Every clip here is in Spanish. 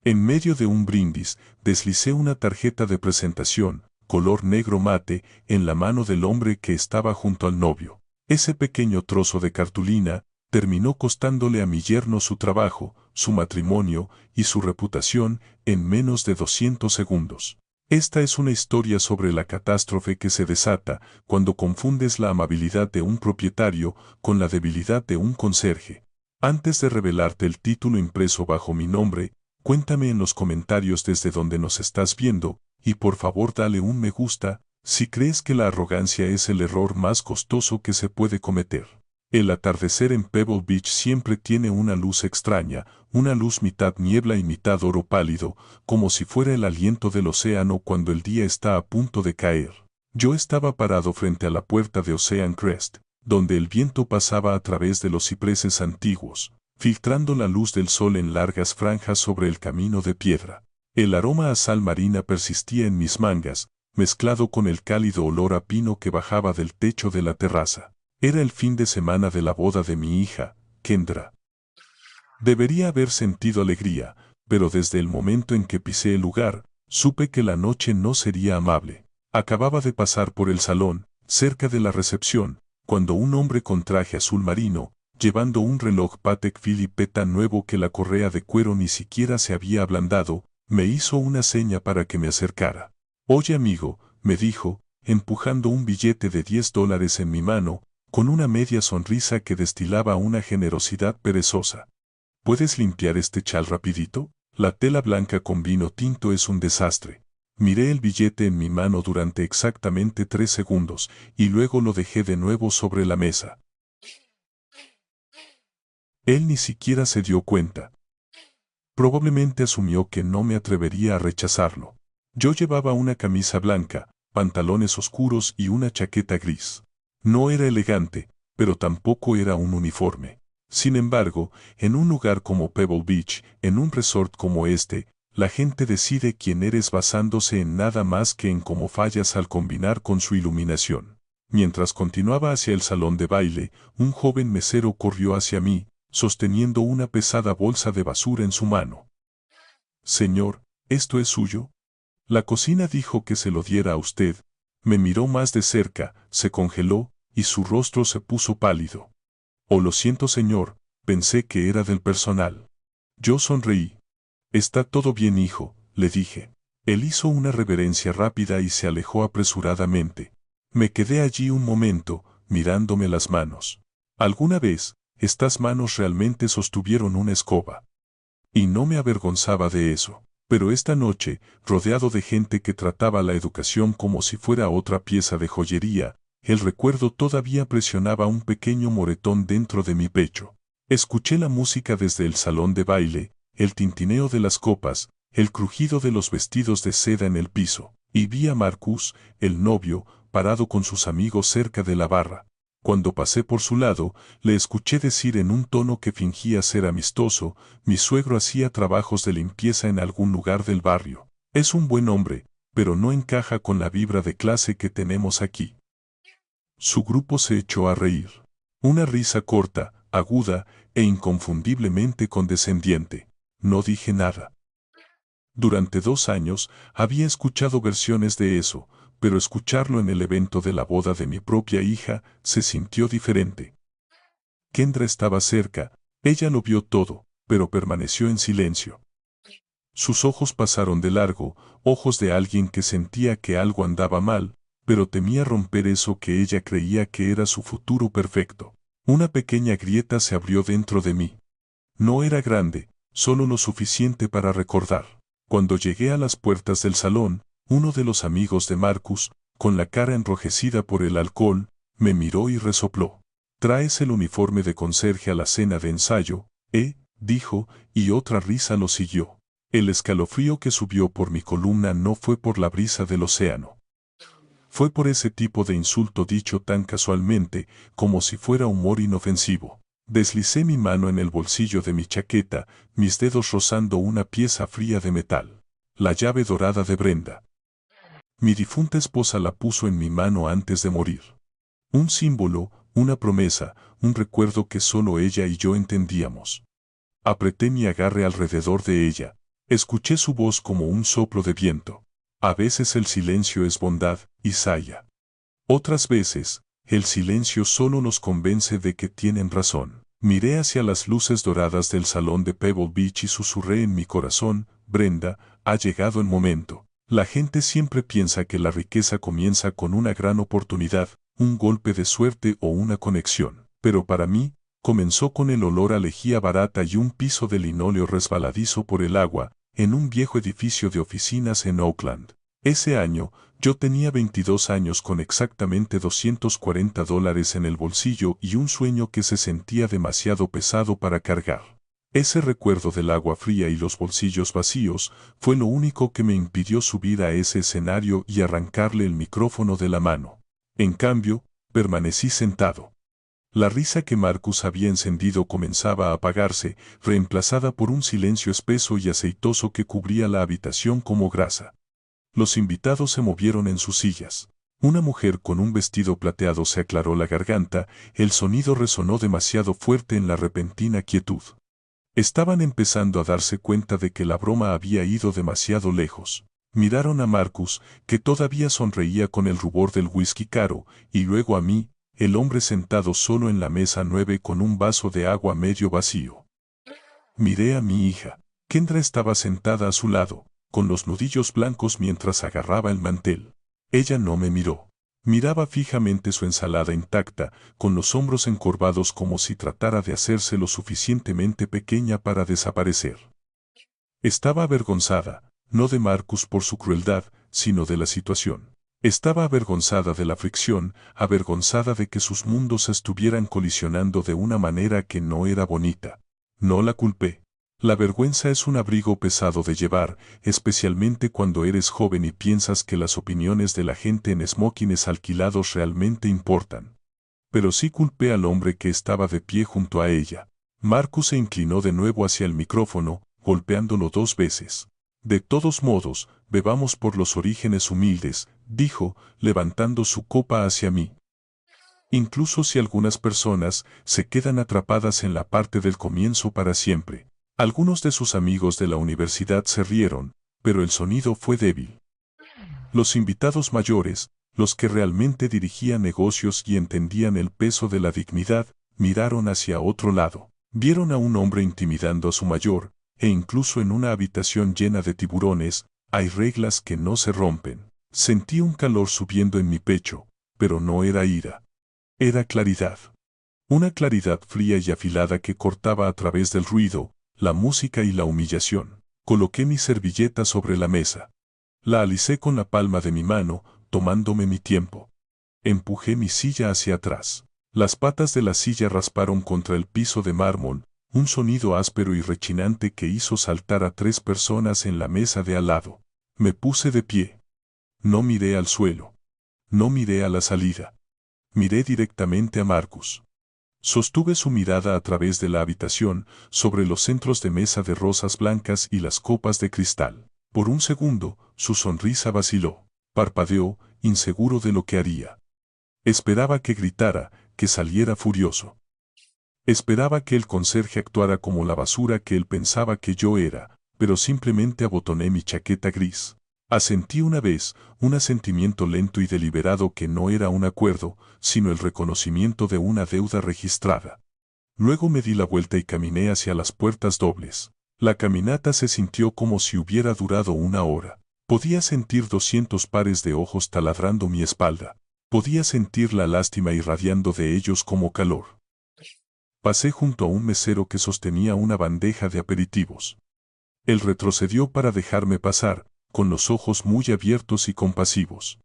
En medio de un brindis, deslicé una tarjeta de presentación, color negro mate, en la mano del hombre que estaba junto al novio. Ese pequeño trozo de cartulina terminó costándole a mi yerno su trabajo, su matrimonio y su reputación en menos de 200 segundos. Esta es una historia sobre la catástrofe que se desata cuando confundes la amabilidad de un propietario con la debilidad de un conserje. Antes de revelarte el título impreso bajo mi nombre, cuéntame en los comentarios desde donde nos estás viendo, y por favor dale un me gusta si crees que la arrogancia es el error más costoso que se puede cometer. El atardecer en Pebble Beach siempre tiene una luz extraña, una luz mitad niebla y mitad oro pálido, como si fuera el aliento del océano cuando el día está a punto de caer. Yo estaba parado frente a la puerta de Ocean Crest, donde el viento pasaba a través de los cipreses antiguos, filtrando la luz del sol en largas franjas sobre el camino de piedra. El aroma a sal marina persistía en mis mangas, mezclado con el cálido olor a pino que bajaba del techo de la terraza. Era el fin de semana de la boda de mi hija, Kendra. Debería haber sentido alegría, pero desde el momento en que pisé el lugar, supe que la noche no sería amable. Acababa de pasar por el salón, cerca de la recepción, cuando un hombre con traje azul marino, llevando un reloj Patek Philippe tan nuevo que la correa de cuero ni siquiera se había ablandado, me hizo una seña para que me acercara. Oye amigo, me dijo, empujando un billete de $10 en mi mano, con una media sonrisa que destilaba una generosidad perezosa. ¿Puedes limpiar este chal rapidito? La tela blanca con vino tinto es un desastre. Miré el billete en mi mano durante exactamente 3 segundos, y luego lo dejé de nuevo sobre la mesa. Él ni siquiera se dio cuenta. Probablemente asumió que no me atrevería a rechazarlo. Yo llevaba una camisa blanca, pantalones oscuros y una chaqueta gris. No era elegante, pero tampoco era un uniforme. Sin embargo, en un lugar como Pebble Beach, en un resort como este, la gente decide quién eres basándose en nada más que en cómo fallas al combinar con su iluminación. Mientras continuaba hacia el salón de baile, un joven mesero corrió hacia mí, sosteniendo una pesada bolsa de basura en su mano. Señor, ¿esto es suyo? La cocina dijo que se lo diera a usted. Me miró más de cerca, se congeló, y su rostro se puso pálido. Oh, lo siento señor, pensé que era del personal. Yo sonreí. Está todo bien hijo, le dije. Él hizo una reverencia rápida y se alejó apresuradamente. Me quedé allí un momento, mirándome las manos. ¿Alguna vez, estas manos realmente sostuvieron una escoba? Y no me avergonzaba de eso. Pero esta noche, rodeado de gente que trataba la educación como si fuera otra pieza de joyería, el recuerdo todavía presionaba un pequeño moretón dentro de mi pecho. Escuché la música desde el salón de baile, el tintineo de las copas, el crujido de los vestidos de seda en el piso, y vi a Marcus, el novio, parado con sus amigos cerca de la barra. Cuando pasé por su lado, le escuché decir en un tono que fingía ser amistoso, mi suegro hacía trabajos de limpieza en algún lugar del barrio. Es un buen hombre, pero no encaja con la vibra de clase que tenemos aquí. Su grupo se echó a reír. Una risa corta, aguda e inconfundiblemente condescendiente. No dije nada. Durante 2 años había escuchado versiones de eso, pero escucharlo en el evento de la boda de mi propia hija se sintió diferente. Kendra estaba cerca, ella lo vio todo, pero permaneció en silencio. Sus ojos pasaron de largo, ojos de alguien que sentía que algo andaba mal, pero temía romper eso que ella creía que era su futuro perfecto. Una pequeña grieta se abrió dentro de mí. No era grande, solo lo suficiente para recordar. Cuando llegué a las puertas del salón, uno de los amigos de Marcus, con la cara enrojecida por el alcohol, me miró y resopló. «¿Traes el uniforme de conserje a la cena de ensayo?» dijo, y otra risa lo siguió. El escalofrío que subió por mi columna no fue por la brisa del océano. Fue por ese tipo de insulto dicho tan casualmente, como si fuera humor inofensivo. Deslicé mi mano en el bolsillo de mi chaqueta, mis dedos rozando una pieza fría de metal. La llave dorada de Brenda. Mi difunta esposa la puso en mi mano antes de morir. Un símbolo, una promesa, un recuerdo que solo ella y yo entendíamos. Apreté mi agarre alrededor de ella. Escuché su voz como un soplo de viento. A veces el silencio es bondad, Isaiah. Otras veces, el silencio solo nos convence de que tienen razón. Miré hacia las luces doradas del salón de Pebble Beach y susurré en mi corazón, Brenda, ha llegado el momento. La gente siempre piensa que la riqueza comienza con una gran oportunidad, un golpe de suerte o una conexión. Pero para mí, comenzó con el olor a lejía barata y un piso de linóleo resbaladizo por el agua, en un viejo edificio de oficinas en Oakland. Ese año, yo tenía 22 años con exactamente $240 en el bolsillo y un sueño que se sentía demasiado pesado para cargar. Ese recuerdo del agua fría y los bolsillos vacíos fue lo único que me impidió subir a ese escenario y arrancarle el micrófono de la mano. En cambio, permanecí sentado. La risa que Marcus había encendido comenzaba a apagarse, reemplazada por un silencio espeso y aceitoso que cubría la habitación como grasa. Los invitados se movieron en sus sillas. Una mujer con un vestido plateado se aclaró la garganta, el sonido resonó demasiado fuerte en la repentina quietud. Estaban empezando a darse cuenta de que la broma había ido demasiado lejos. Miraron a Marcus, que todavía sonreía con el rubor del whisky caro, y luego a mí, el hombre sentado solo en la mesa 9 con un vaso de agua medio vacío. Miré a mi hija. Kendra estaba sentada a su lado, con los nudillos blancos mientras agarraba el mantel. Ella no me miró. Miraba fijamente su ensalada intacta, con los hombros encorvados como si tratara de hacerse lo suficientemente pequeña para desaparecer. Estaba avergonzada, no de Marcus por su crueldad, sino de la situación. Estaba avergonzada de la fricción, avergonzada de que sus mundos estuvieran colisionando de una manera que no era bonita. No la culpé. La vergüenza es un abrigo pesado de llevar, especialmente cuando eres joven y piensas que las opiniones de la gente en smokines alquilados realmente importan. Pero sí culpé al hombre que estaba de pie junto a ella. Marcus se inclinó de nuevo hacia el micrófono, golpeándolo 2 veces. De todos modos, bebamos por los orígenes humildes, dijo, levantando su copa hacia mí. Incluso si algunas personas se quedan atrapadas en la parte del comienzo para siempre. Algunos de sus amigos de la universidad se rieron, pero el sonido fue débil. Los invitados mayores, los que realmente dirigían negocios y entendían el peso de la dignidad, miraron hacia otro lado. Vieron a un hombre intimidando a su mayor, e incluso en una habitación llena de tiburones, hay reglas que no se rompen. Sentí un calor subiendo en mi pecho, pero no era ira. Era claridad. Una claridad fría y afilada que cortaba a través del ruido, la música y la humillación. Coloqué mi servilleta sobre la mesa. La alicé con la palma de mi mano, tomándome mi tiempo. Empujé mi silla hacia atrás. Las patas de la silla rasparon contra el piso de mármol, un sonido áspero y rechinante que hizo saltar a 3 personas en la mesa de al lado. Me puse de pie. No miré al suelo. No miré a la salida. Miré directamente a Marcus. Sostuve su mirada a través de la habitación, sobre los centros de mesa de rosas blancas y las copas de cristal. Por un segundo, su sonrisa vaciló. Parpadeó, inseguro de lo que haría. Esperaba que gritara, que saliera furioso. Esperaba que el conserje actuara como la basura que él pensaba que yo era, pero simplemente abotoné mi chaqueta gris. Asentí una vez, un asentimiento lento y deliberado que no era un acuerdo, sino el reconocimiento de una deuda registrada. Luego me di la vuelta y caminé hacia las puertas dobles. La caminata se sintió como si hubiera durado 1 hora. Podía sentir 200 pares de ojos taladrando mi espalda. Podía sentir la lástima irradiando de ellos como calor. Pasé junto a un mesero que sostenía una bandeja de aperitivos. Él retrocedió para dejarme pasar, con los ojos muy abiertos y compasivos.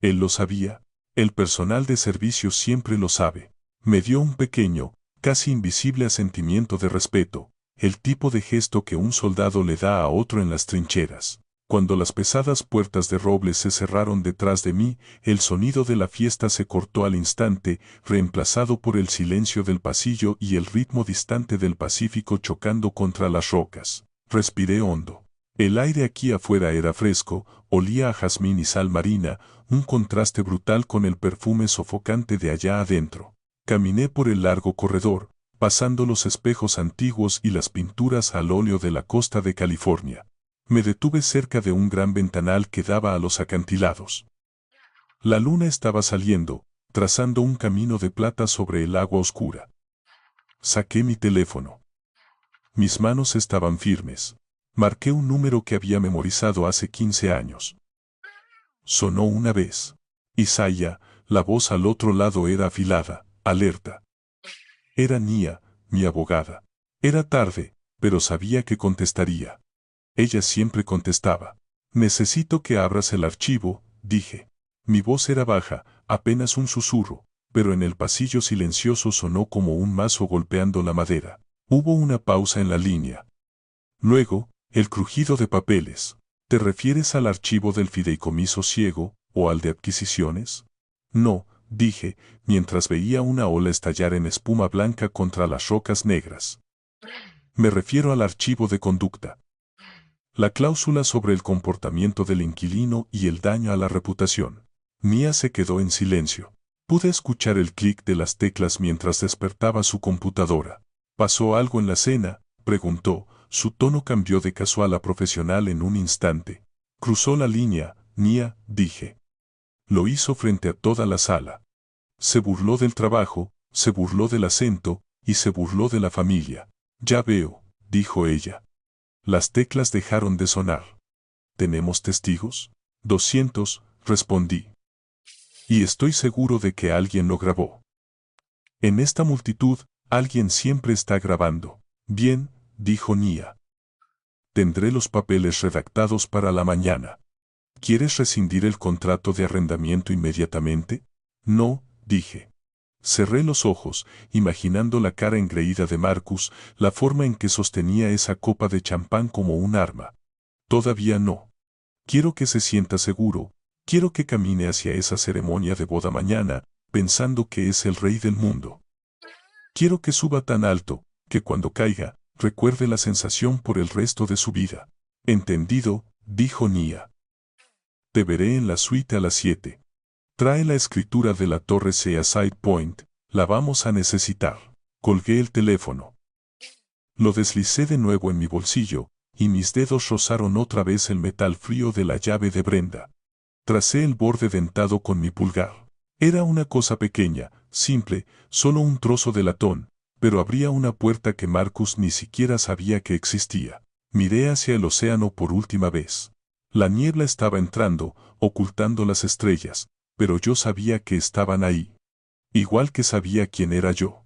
Él lo sabía. El personal de servicio siempre lo sabe. Me dio un pequeño, casi invisible asentimiento de respeto, el tipo de gesto que un soldado le da a otro en las trincheras. Cuando las pesadas puertas de roble se cerraron detrás de mí, el sonido de la fiesta se cortó al instante, reemplazado por el silencio del pasillo y el ritmo distante del Pacífico chocando contra las rocas. Respiré hondo. El aire aquí afuera era fresco, olía a jazmín y sal marina, un contraste brutal con el perfume sofocante de allá adentro. Caminé por el largo corredor, pasando los espejos antiguos y las pinturas al óleo de la costa de California. Me detuve cerca de un gran ventanal que daba a los acantilados. La luna estaba saliendo, trazando un camino de plata sobre el agua oscura. Saqué mi teléfono. Mis manos estaban firmes. Marqué un número que había memorizado hace 15 años. Sonó una vez. Isaiah, la voz al otro lado era afilada, alerta. Era Nia, mi abogada. Era tarde, pero sabía que contestaría. Ella siempre contestaba. Necesito que abras el archivo, dije. Mi voz era baja, apenas un susurro, pero en el pasillo silencioso sonó como un mazo golpeando la madera. Hubo una pausa en la línea. Luego, el crujido de papeles. ¿Te refieres al archivo del fideicomiso ciego, o al de adquisiciones? No, dije, mientras veía una ola estallar en espuma blanca contra las rocas negras. Me refiero al archivo de conducta. La cláusula sobre el comportamiento del inquilino y el daño a la reputación. Nia se quedó en silencio. Pude escuchar el clic de las teclas mientras despertaba su computadora. ¿Pasó algo en la cena?, preguntó. Su tono cambió de casual a profesional en un instante. Cruzó la línea, Nia, dije. Lo hizo frente a toda la sala. Se burló del trabajo, se burló del acento, y se burló de la familia. Ya veo, dijo ella. Las teclas dejaron de sonar. ¿Tenemos testigos? 200, respondí. Y estoy seguro de que alguien lo grabó. En esta multitud, alguien siempre está grabando. Bien, dijo Nia. Tendré los papeles redactados para la mañana. ¿Quieres rescindir el contrato de arrendamiento inmediatamente? No, dije. Cerré los ojos, imaginando la cara engreída de Marcus, la forma en que sostenía esa copa de champán como un arma. Todavía no. Quiero que se sienta seguro, quiero que camine hacia esa ceremonia de boda mañana, pensando que es el rey del mundo. Quiero que suba tan alto, que cuando caiga, recuerde la sensación por el resto de su vida. Entendido, dijo Nia. Te veré en la suite a las 7. Trae la escritura de la torre Seaside Point, la vamos a necesitar. Colgué el teléfono. Lo deslicé de nuevo en mi bolsillo, y mis dedos rozaron otra vez el metal frío de la llave de Brenda. Tracé el borde dentado con mi pulgar. Era una cosa pequeña, simple, solo un trozo de latón, pero abría una puerta que Marcus ni siquiera sabía que existía. Miré hacia el océano por última vez. La niebla estaba entrando, ocultando las estrellas, pero yo sabía que estaban ahí. Igual que sabía quién era yo.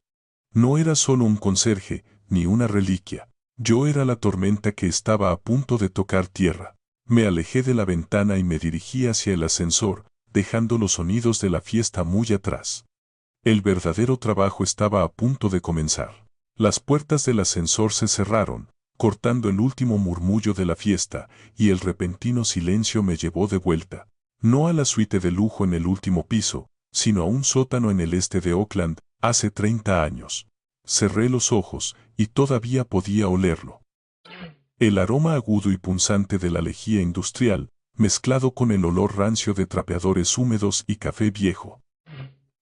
No era solo un conserje, ni una reliquia. Yo era la tormenta que estaba a punto de tocar tierra. Me alejé de la ventana y me dirigí hacia el ascensor, dejando los sonidos de la fiesta muy atrás. El verdadero trabajo estaba a punto de comenzar. Las puertas del ascensor se cerraron, cortando el último murmullo de la fiesta, y el repentino silencio me llevó de vuelta. No a la suite de lujo en el último piso, sino a un sótano en el este de Oakland, hace 30 años. Cerré los ojos, y todavía podía olerlo. El aroma agudo y punzante de la lejía industrial, mezclado con el olor rancio de trapeadores húmedos y café viejo.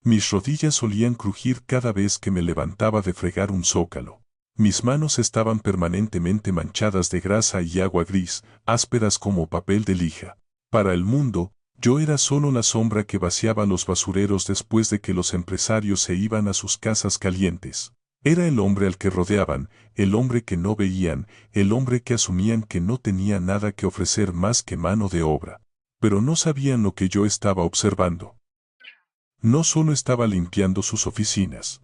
Mis rodillas solían crujir cada vez que me levantaba de fregar un zócalo. Mis manos estaban permanentemente manchadas de grasa y agua gris, ásperas como papel de lija. Para el mundo, yo era solo la sombra que vaciaba los basureros después de que los empresarios se iban a sus casas calientes. Era el hombre al que rodeaban, el hombre que no veían, el hombre que asumían que no tenía nada que ofrecer más que mano de obra. Pero no sabían lo que yo estaba observando. No solo estaba limpiando sus oficinas.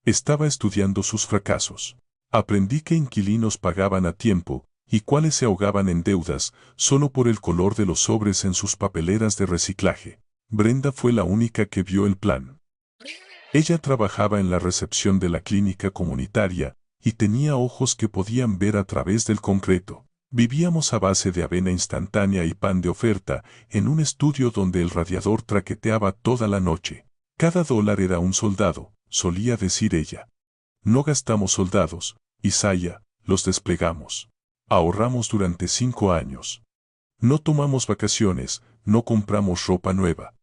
Estaba estudiando sus fracasos. Aprendí que inquilinos pagaban a tiempo, y cuáles se ahogaban en deudas, solo por el color de los sobres en sus papeleras de reciclaje. Brenda fue la única que vio el plan. Ella trabajaba en la recepción de la clínica comunitaria, y tenía ojos que podían ver a través del concreto. Vivíamos a base de avena instantánea y pan de oferta, en un estudio donde el radiador traqueteaba toda la noche. Cada dólar era un soldado, solía decir ella. No gastamos soldados, Isaiah, los desplegamos. Ahorramos durante 5 años. No tomamos vacaciones, no compramos ropa nueva.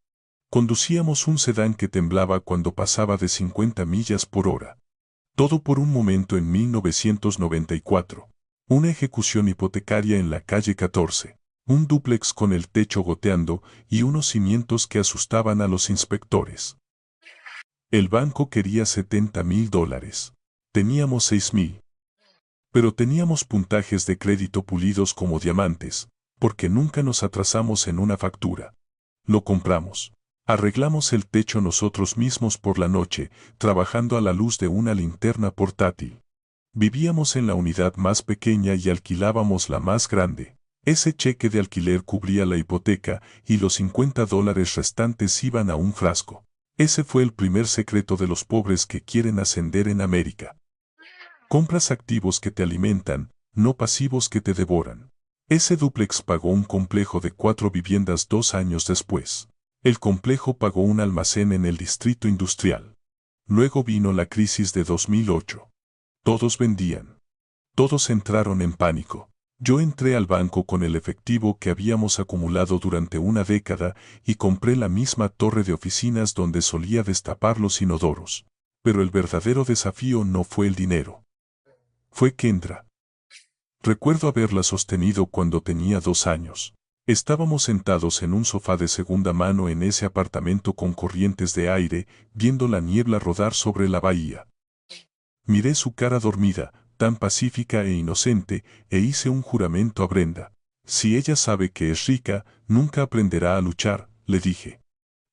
Conducíamos un sedán que temblaba cuando pasaba de 50 millas por hora. Todo por un momento en 1994. Una ejecución hipotecaria en la calle 14. Un dúplex con el techo goteando y unos cimientos que asustaban a los inspectores. El banco quería $70,000. Teníamos 6,000. Pero teníamos puntajes de crédito pulidos como diamantes, porque nunca nos atrasamos en una factura. Lo compramos. Arreglamos el techo nosotros mismos por la noche, trabajando a la luz de una linterna portátil. Vivíamos en la unidad más pequeña y alquilábamos la más grande. Ese cheque de alquiler cubría la hipoteca y los $50 restantes iban a un frasco. Ese fue el primer secreto de los pobres que quieren ascender en América. Compras activos que te alimentan, no pasivos que te devoran. Ese dúplex pagó un complejo de 4 viviendas 2 años después. El complejo pagó un almacén en el distrito industrial. Luego vino la crisis de 2008. Todos vendían. Todos entraron en pánico. Yo entré al banco con el efectivo que habíamos acumulado durante una década y compré la misma torre de oficinas donde solía destapar los inodoros. Pero el verdadero desafío no fue el dinero. Fue Kendra. Recuerdo haberla sostenido cuando tenía 2 años. Estábamos sentados en un sofá de segunda mano en ese apartamento con corrientes de aire, viendo la niebla rodar sobre la bahía. Miré su cara dormida, tan pacífica e inocente, e hice un juramento a Brenda. Si ella sabe que es rica, nunca aprenderá a luchar, le dije.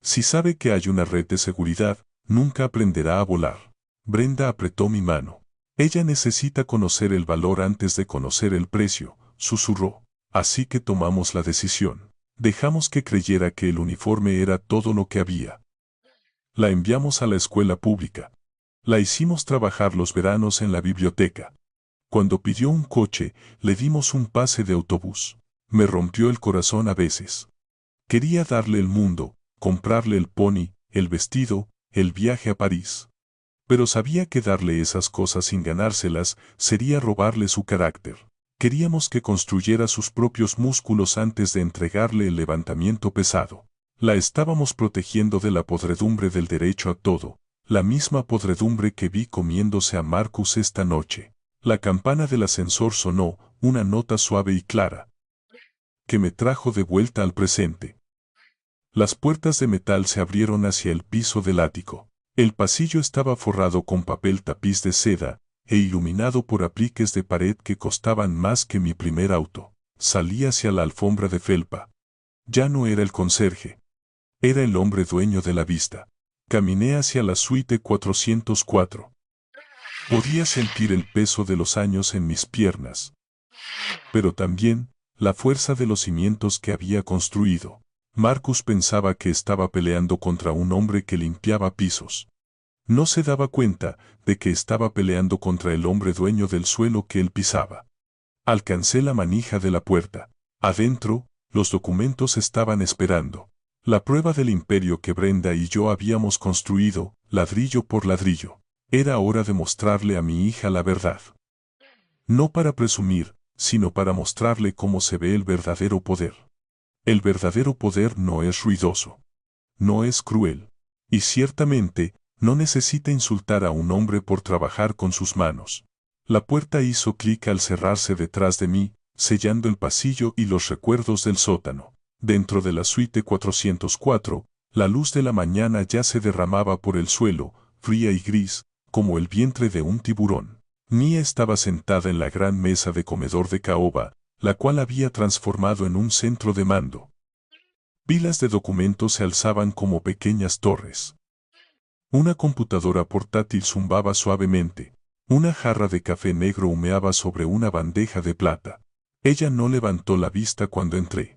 Si sabe que hay una red de seguridad, nunca aprenderá a volar. Brenda apretó mi mano. Ella necesita conocer el valor antes de conocer el precio, susurró. Así que tomamos la decisión. Dejamos que creyera que el uniforme era todo lo que había. La enviamos a la escuela pública. La hicimos trabajar los veranos en la biblioteca. Cuando pidió un coche, le dimos un pase de autobús. Me rompió el corazón a veces. Quería darle el mundo, comprarle el pony, el vestido, el viaje a París. Pero sabía que darle esas cosas sin ganárselas sería robarle su carácter. Queríamos que construyera sus propios músculos antes de entregarle el levantamiento pesado. La estábamos protegiendo de la podredumbre del derecho a todo, la misma podredumbre que vi comiéndose a Marcus esta noche. La campana del ascensor sonó, una nota suave y clara, que me trajo de vuelta al presente. Las puertas de metal se abrieron hacia el piso del ático. El pasillo estaba forrado con papel tapiz de seda e iluminado por apliques de pared que costaban más que mi primer auto. Salí hacia la alfombra de felpa. Ya no era el conserje. Era el hombre dueño de la vista. Caminé hacia la suite 404. Podía sentir el peso de los años en mis piernas, pero también la fuerza de los cimientos que había construido. Marcus pensaba que estaba peleando contra un hombre que limpiaba pisos. No se daba cuenta de que estaba peleando contra el hombre dueño del suelo que él pisaba. Alcancé la manija de la puerta. Adentro, los documentos estaban esperando. La prueba del imperio que Brenda y yo habíamos construido, ladrillo por ladrillo. Era hora de mostrarle a mi hija la verdad. No para presumir, sino para mostrarle cómo se ve el verdadero poder. El verdadero poder no es ruidoso. No es cruel. Y ciertamente, no necesita insultar a un hombre por trabajar con sus manos. La puerta hizo clic al cerrarse detrás de mí, sellando el pasillo y los recuerdos del sótano. Dentro de la suite 404, la luz de la mañana ya se derramaba por el suelo, fría y gris, como el vientre de un tiburón. Mia estaba sentada en la gran mesa de comedor de caoba, la cual había transformado en un centro de mando. Pilas de documentos se alzaban como pequeñas torres. Una computadora portátil zumbaba suavemente. Una jarra de café negro humeaba sobre una bandeja de plata. Ella no levantó la vista cuando entré.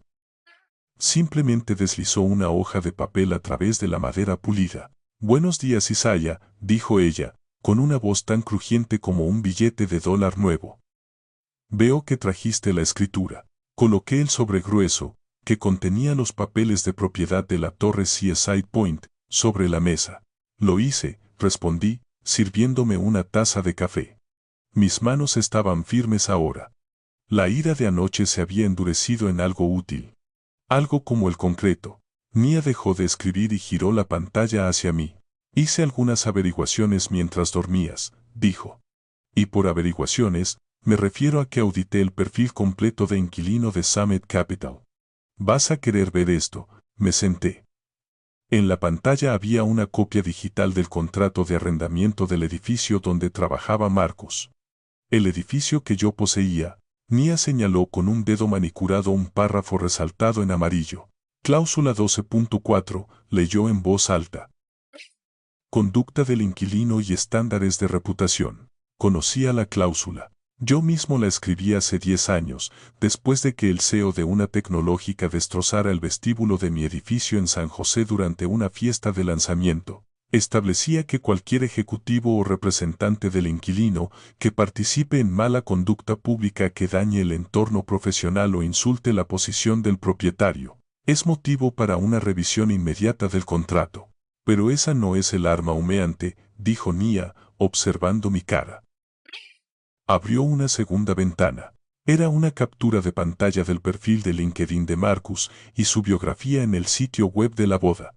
Simplemente deslizó una hoja de papel a través de la madera pulida. «Buenos días, Isaiah», dijo ella, con una voz tan crujiente como un billete de $1 nuevo. «Veo que trajiste la escritura». Coloqué el sobre grueso, que contenía los papeles de propiedad de la torre Seaside Point, sobre la mesa. «Lo hice», respondí, sirviéndome una taza de café. Mis manos estaban firmes ahora. La ira de anoche se había endurecido en algo útil. Algo como el concreto. Mia dejó de escribir y giró la pantalla hacia mí. «Hice algunas averiguaciones mientras dormías», dijo. «Y por averiguaciones, Me refiero a que audité el perfil completo de inquilino de Summit Capital. Vas a querer ver esto. Me senté. En la pantalla había una copia digital del contrato de arrendamiento del edificio donde trabajaba Marcus. El edificio que yo poseía. Nia señaló con un dedo manicurado un párrafo resaltado en amarillo. Cláusula 12.4, leyó en voz alta. Conducta del inquilino y estándares de reputación. Conocía la cláusula. Yo mismo la escribí hace 10 años, después de que el CEO de una tecnológica destrozara el vestíbulo de mi edificio en San José durante una fiesta de lanzamiento. Establecía que cualquier ejecutivo o representante del inquilino que participe en mala conducta pública que dañe el entorno profesional o insulte la posición del propietario, es motivo para una revisión inmediata del contrato. Pero esa no es el arma humeante, dijo Nia, observando mi cara. Abrió una segunda ventana. Era una captura de pantalla del perfil de LinkedIn de Marcus y su biografía en el sitio web de la boda.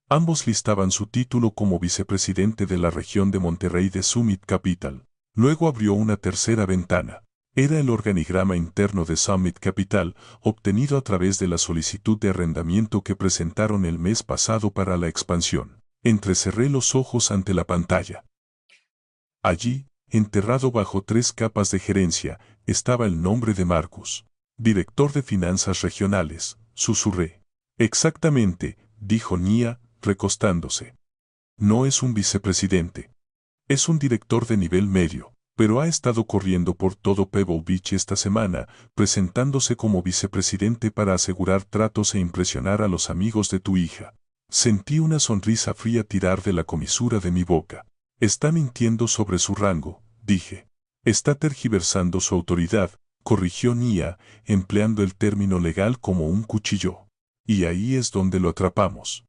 Ambos listaban su título como vicepresidente de la región de Monterrey de Summit Capital. Luego abrió una tercera ventana. Era el organigrama interno de Summit Capital, obtenido a través de la solicitud de arrendamiento que presentaron el mes pasado para la expansión. Entrecerré los ojos ante la pantalla. Allí, enterrado bajo 3 capas de gerencia, estaba el nombre de Marcus. Director de finanzas regionales, susurré. Exactamente, dijo Nia, recostándose. No es un vicepresidente. Es un director de nivel medio, pero ha estado corriendo por todo Pebble Beach esta semana, presentándose como vicepresidente para asegurar tratos e impresionar a los amigos de tu hija. Sentí una sonrisa fría tirar de la comisura de mi boca. Está mintiendo sobre su rango, dije. Está tergiversando su autoridad, corrigió Nia, empleando el término legal como un cuchillo. Y ahí es donde lo atrapamos.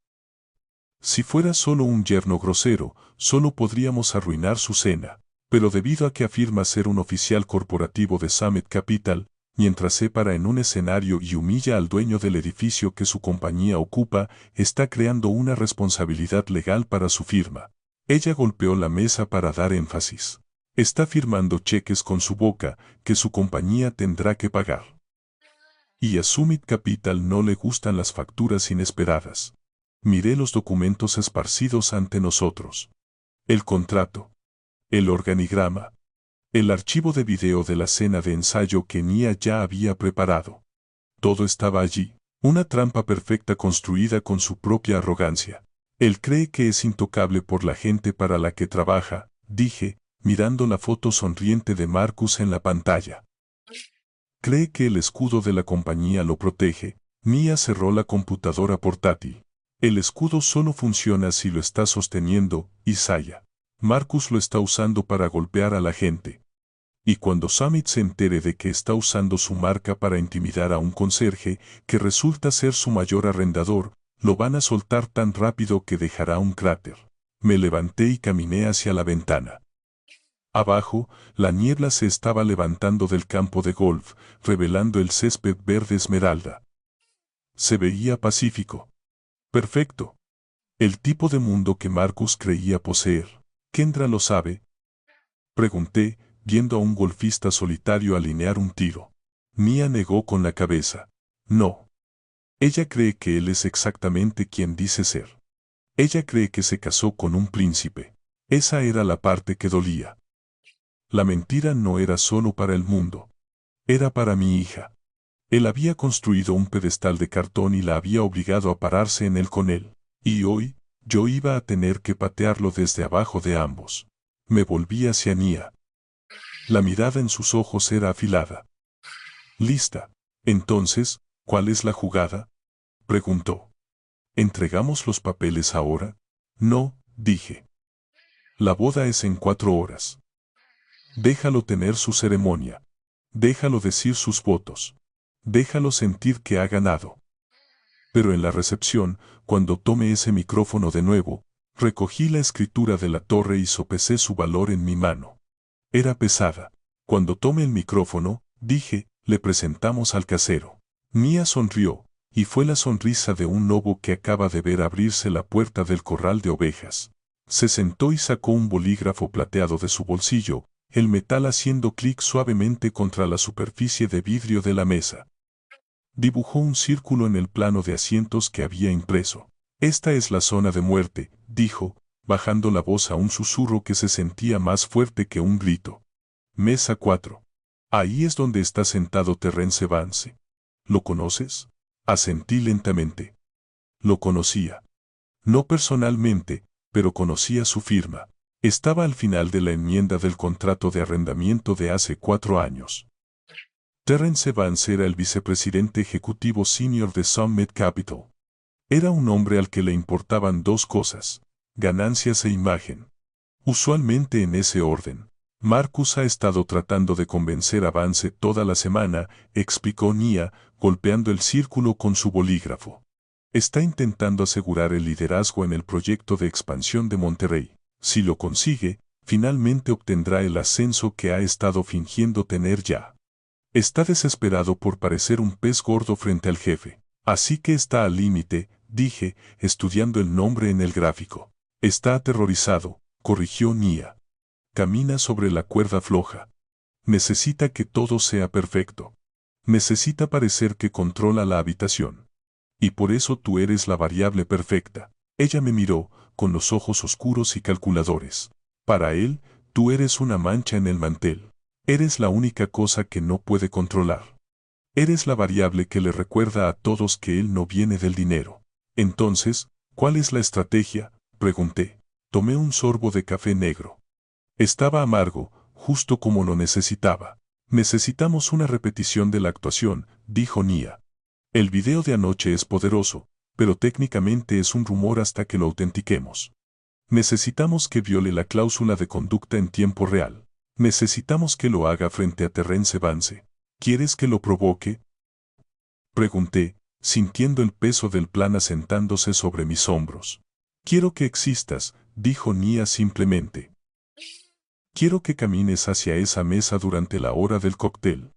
Si fuera solo un yerno grosero, solo podríamos arruinar su cena. Pero debido a que afirma ser un oficial corporativo de Summit Capital, mientras se para en un escenario y humilla al dueño del edificio que su compañía ocupa, está creando una responsabilidad legal para su firma. Ella golpeó la mesa para dar énfasis. Está firmando cheques con su boca que su compañía tendrá que pagar. Y a Summit Capital no le gustan las facturas inesperadas. Miré los documentos esparcidos ante nosotros. El contrato. El organigrama. El archivo de video de la cena de ensayo que Nia ya había preparado. Todo estaba allí. Una trampa perfecta construida con su propia arrogancia. Él cree que es intocable por la gente para la que trabaja, dije, mirando la foto sonriente de Marcus en la pantalla. Cree que el escudo de la compañía lo protege. Nia cerró la computadora portátil. El escudo solo funciona si lo está sosteniendo, Isaiah. Marcus lo está usando para golpear a la gente. Y cuando Summit se entere de que está usando su marca para intimidar a un conserje, que resulta ser su mayor arrendador, lo van a soltar tan rápido que dejará un cráter. Me levanté y caminé hacia la ventana. Abajo, la niebla se estaba levantando del campo de golf, revelando el césped verde esmeralda. Se veía pacífico. Perfecto. El tipo de mundo que Marcus creía poseer. ¿Kendra lo sabe? Pregunté, viendo a un golfista solitario alinear un tiro. Nia negó con la cabeza. No. Ella cree que él es exactamente quien dice ser. Ella cree que se casó con un príncipe. Esa era la parte que dolía. La mentira no era solo para el mundo. Era para mi hija. Él había construido un pedestal de cartón y la había obligado a pararse en él con él. Y hoy, yo iba a tener que patearlo desde abajo de ambos. Me volví hacia Nia. La mirada en sus ojos era afilada. ¿Lista? Entonces, ¿cuál es la jugada? Preguntó. ¿Entregamos los papeles ahora? No, dije. La boda es en 4 horas. Déjalo tener su ceremonia. Déjalo decir sus votos. Déjalo sentir que ha ganado. Pero en la recepción, cuando tome ese micrófono de nuevo, recogí la escritura de la torre y sopesé su valor en mi mano. Era pesada. Cuando tome el micrófono, dije, le presentamos al casero. Nia sonrió, y fue la sonrisa de un lobo que acaba de ver abrirse la puerta del corral de ovejas. Se sentó y sacó un bolígrafo plateado de su bolsillo, el metal haciendo clic suavemente contra la superficie de vidrio de la mesa. Dibujó un círculo en el plano de asientos que había impreso. Esta es la zona de muerte, dijo, bajando la voz a un susurro que se sentía más fuerte que un grito. Mesa 4. Ahí es donde está sentado Terrence Vance. ¿Lo conoces? Asentí lentamente. Lo conocía. No personalmente, pero conocía su firma. Estaba al final de la enmienda del contrato de arrendamiento de hace 4 años. Terrence Vance era el vicepresidente ejecutivo senior de Summit Capital. Era un hombre al que le importaban 2 cosas, ganancias e imagen. Usualmente en ese orden. Marcus ha estado tratando de convencer a Vance toda la semana, explicó Nia, golpeando el círculo con su bolígrafo. Está intentando asegurar el liderazgo en el proyecto de expansión de Monterrey. Si lo consigue, finalmente obtendrá el ascenso que ha estado fingiendo tener ya. Está desesperado por parecer un pez gordo frente al jefe. Así que está al límite, dije, estudiando el nombre en el gráfico. Está aterrorizado, corrigió Nia. Camina sobre la cuerda floja. Necesita que todo sea perfecto. Necesita parecer que controla la habitación. Y por eso tú eres la variable perfecta. Ella me miró, con los ojos oscuros y calculadores. Para él, tú eres una mancha en el mantel. Eres la única cosa que no puede controlar. Eres la variable que le recuerda a todos que él no viene del dinero. Entonces, ¿cuál es la estrategia?, pregunté. Tomé un sorbo de café negro. Estaba amargo, justo como lo necesitaba. Necesitamos una repetición de la actuación, dijo Nia. El video de anoche es poderoso, pero técnicamente es un rumor hasta que lo autentiquemos. Necesitamos que viole la cláusula de conducta en tiempo real. Necesitamos que lo haga frente a Terrence Vance. ¿Quieres que lo provoque?, pregunté, sintiendo el peso del plan asentándose sobre mis hombros. Quiero que existas, dijo Nia simplemente. Quiero que camines hacia esa mesa durante la hora del cóctel.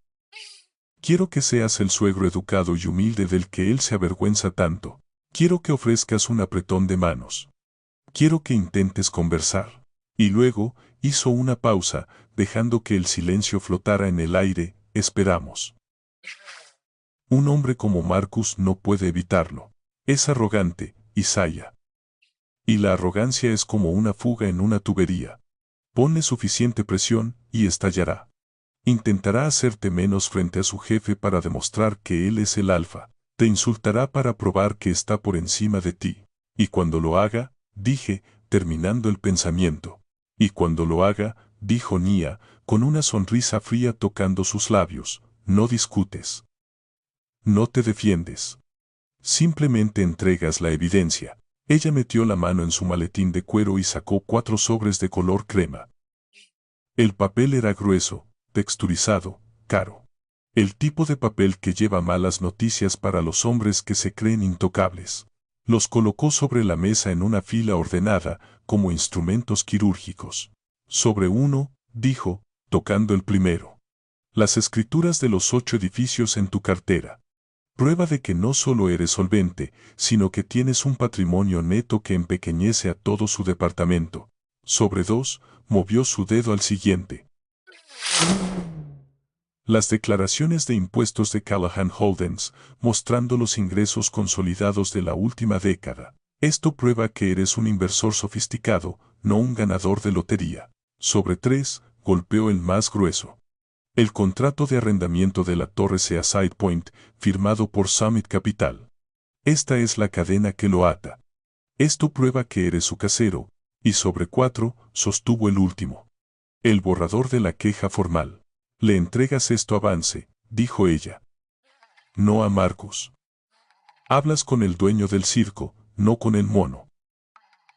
Quiero que seas el suegro educado y humilde del que él se avergüenza tanto. Quiero que ofrezcas un apretón de manos. Quiero que intentes conversar. Y luego, hizo una pausa, dejando que el silencio flotara en el aire. Esperamos. Un hombre como Marcus no puede evitarlo. Es arrogante, Isaiah. Y la arrogancia es como una fuga en una tubería. Ponle suficiente presión y estallará. Intentará hacerte menos frente a su jefe para demostrar que él es el alfa. Te insultará para probar que está por encima de ti. Y cuando lo haga, dije, terminando el pensamiento. Y cuando lo haga, dijo Nia, con una sonrisa fría tocando sus labios, no discutes. No te defiendes. Simplemente entregas la evidencia. Ella metió la mano en su maletín de cuero y sacó 4 sobres de color crema. El papel era grueso, texturizado, caro. El tipo de papel que lleva malas noticias para los hombres que se creen intocables. Los colocó sobre la mesa en una fila ordenada, como instrumentos quirúrgicos. Sobre uno, dijo, tocando el primero. Las escrituras de los 8 edificios en tu cartera. Prueba de que no solo eres solvente, sino que tienes un patrimonio neto que empequeñece a todo su departamento. Sobre 2, movió su dedo al siguiente. Las declaraciones de impuestos de Callahan Holdings, mostrando los ingresos consolidados de la última década. Esto prueba que eres un inversor sofisticado, no un ganador de lotería. Sobre 3, golpeó el más grueso. El contrato de arrendamiento de la torre Seaside Point, firmado por Summit Capital. Esta es la cadena que lo ata. Esto prueba que eres su casero, y sobre 4, sostuvo el último. El borrador de la queja formal. Le entregas esto a Vance, dijo ella. No a Marcus. Hablas con el dueño del circo, no con el mono.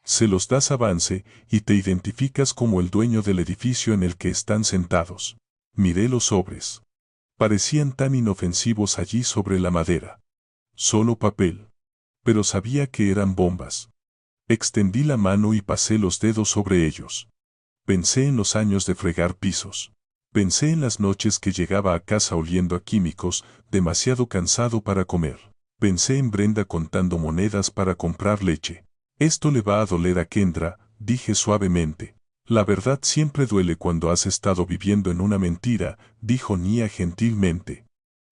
Se los das a Vance y te identificas como el dueño del edificio en el que están sentados. Miré los sobres. Parecían tan inofensivos allí sobre la madera. Solo papel. Pero sabía que eran bombas. Extendí la mano y pasé los dedos sobre ellos. Pensé en los años de fregar pisos. Pensé en las noches que llegaba a casa oliendo a químicos, demasiado cansado para comer. Pensé en Brenda contando monedas para comprar leche. Esto le va a doler a Kendra, dije suavemente. La verdad siempre duele cuando has estado viviendo en una mentira, dijo Nia gentilmente.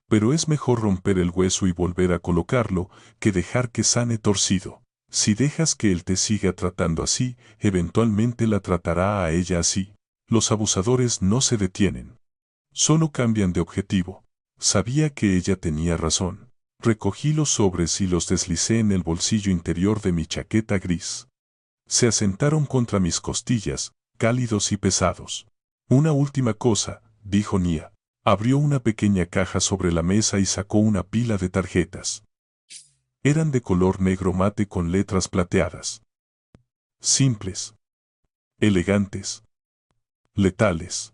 Pero es mejor romper el hueso y volver a colocarlo, que dejar que sane torcido. Si dejas que él te siga tratando así, eventualmente la tratará a ella así. Los abusadores no se detienen. Solo cambian de objetivo. Sabía que ella tenía razón. Recogí los sobres y los deslicé en el bolsillo interior de mi chaqueta gris. Se asentaron contra mis costillas, cálidos y pesados. Una última cosa, dijo Nia. Abrió una pequeña caja sobre la mesa y sacó una pila de tarjetas. Eran de color negro mate con letras plateadas. Simples. Elegantes. Letales.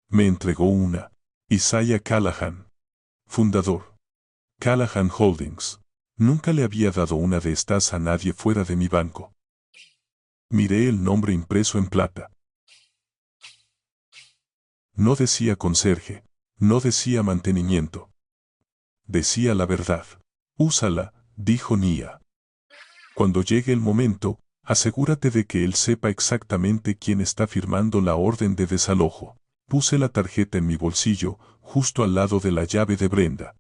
Me entregó una. Isaiah Callahan. Fundador. Callahan Holdings. Nunca le había dado una de estas a nadie fuera de mi banco. Miré el nombre impreso en plata. No decía conserje. No decía mantenimiento. Decía la verdad. Úsala, dijo Nia. Cuando llegue el momento, asegúrate de que él sepa exactamente quién está firmando la orden de desalojo. Puse la tarjeta en mi bolsillo, justo al lado de la llave de Brenda.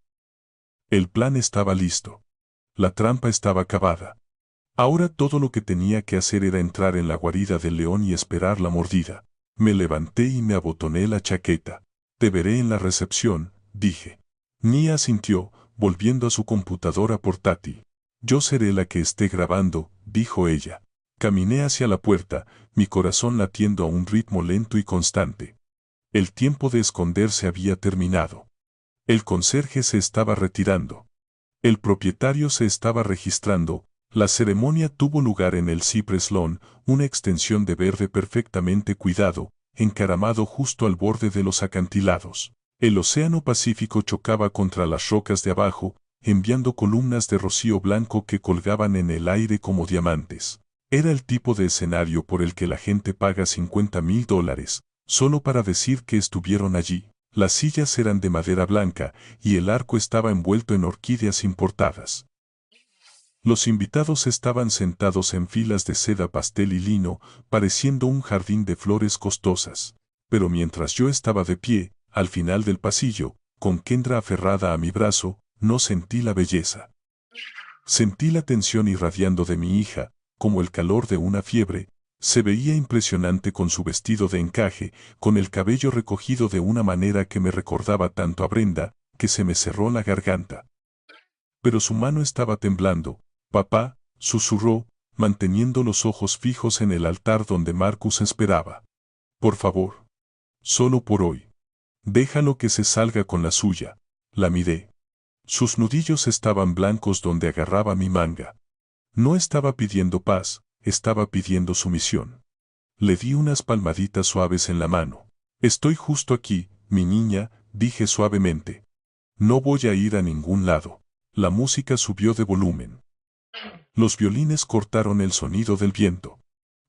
El plan estaba listo. La trampa estaba acabada. Ahora todo lo que tenía que hacer era entrar en la guarida del león y esperar la mordida. Me levanté y me abotoné la chaqueta. Te veré en la recepción, dije. Nia asintió, volviendo a su computadora portátil. Yo seré la que esté grabando, dijo ella. Caminé hacia la puerta, mi corazón latiendo a un ritmo lento y constante. El tiempo de esconderse había terminado. El conserje se estaba retirando. El propietario se estaba registrando. La ceremonia tuvo lugar en el Cypress Lawn, una extensión de verde perfectamente cuidado, encaramado justo al borde de los acantilados. El océano Pacífico chocaba contra las rocas de abajo, enviando columnas de rocío blanco que colgaban en el aire como diamantes. Era el tipo de escenario por el que la gente paga $50,000, solo para decir que estuvieron allí. Las sillas eran de madera blanca, y el arco estaba envuelto en orquídeas importadas. Los invitados estaban sentados en filas de seda pastel y lino, pareciendo un jardín de flores costosas. Pero mientras yo estaba de pie, al final del pasillo, con Kendra aferrada a mi brazo, no sentí la belleza. Sentí la tensión irradiando de mi hija, como el calor de una fiebre. Se veía impresionante con su vestido de encaje, con el cabello recogido de una manera que me recordaba tanto a Brenda, que se me cerró la garganta. Pero su mano estaba temblando. Papá, susurró, manteniendo los ojos fijos en el altar donde Marcus esperaba. Por favor. Solo por hoy. Déjalo que se salga con la suya. La miré. Sus nudillos estaban blancos donde agarraba mi manga. No estaba pidiendo paz, estaba pidiendo sumisión. Le di unas palmaditas suaves en la mano. Estoy justo aquí, mi niña, dije suavemente. No voy a ir a ningún lado. La música subió de volumen. Los violines cortaron el sonido del viento.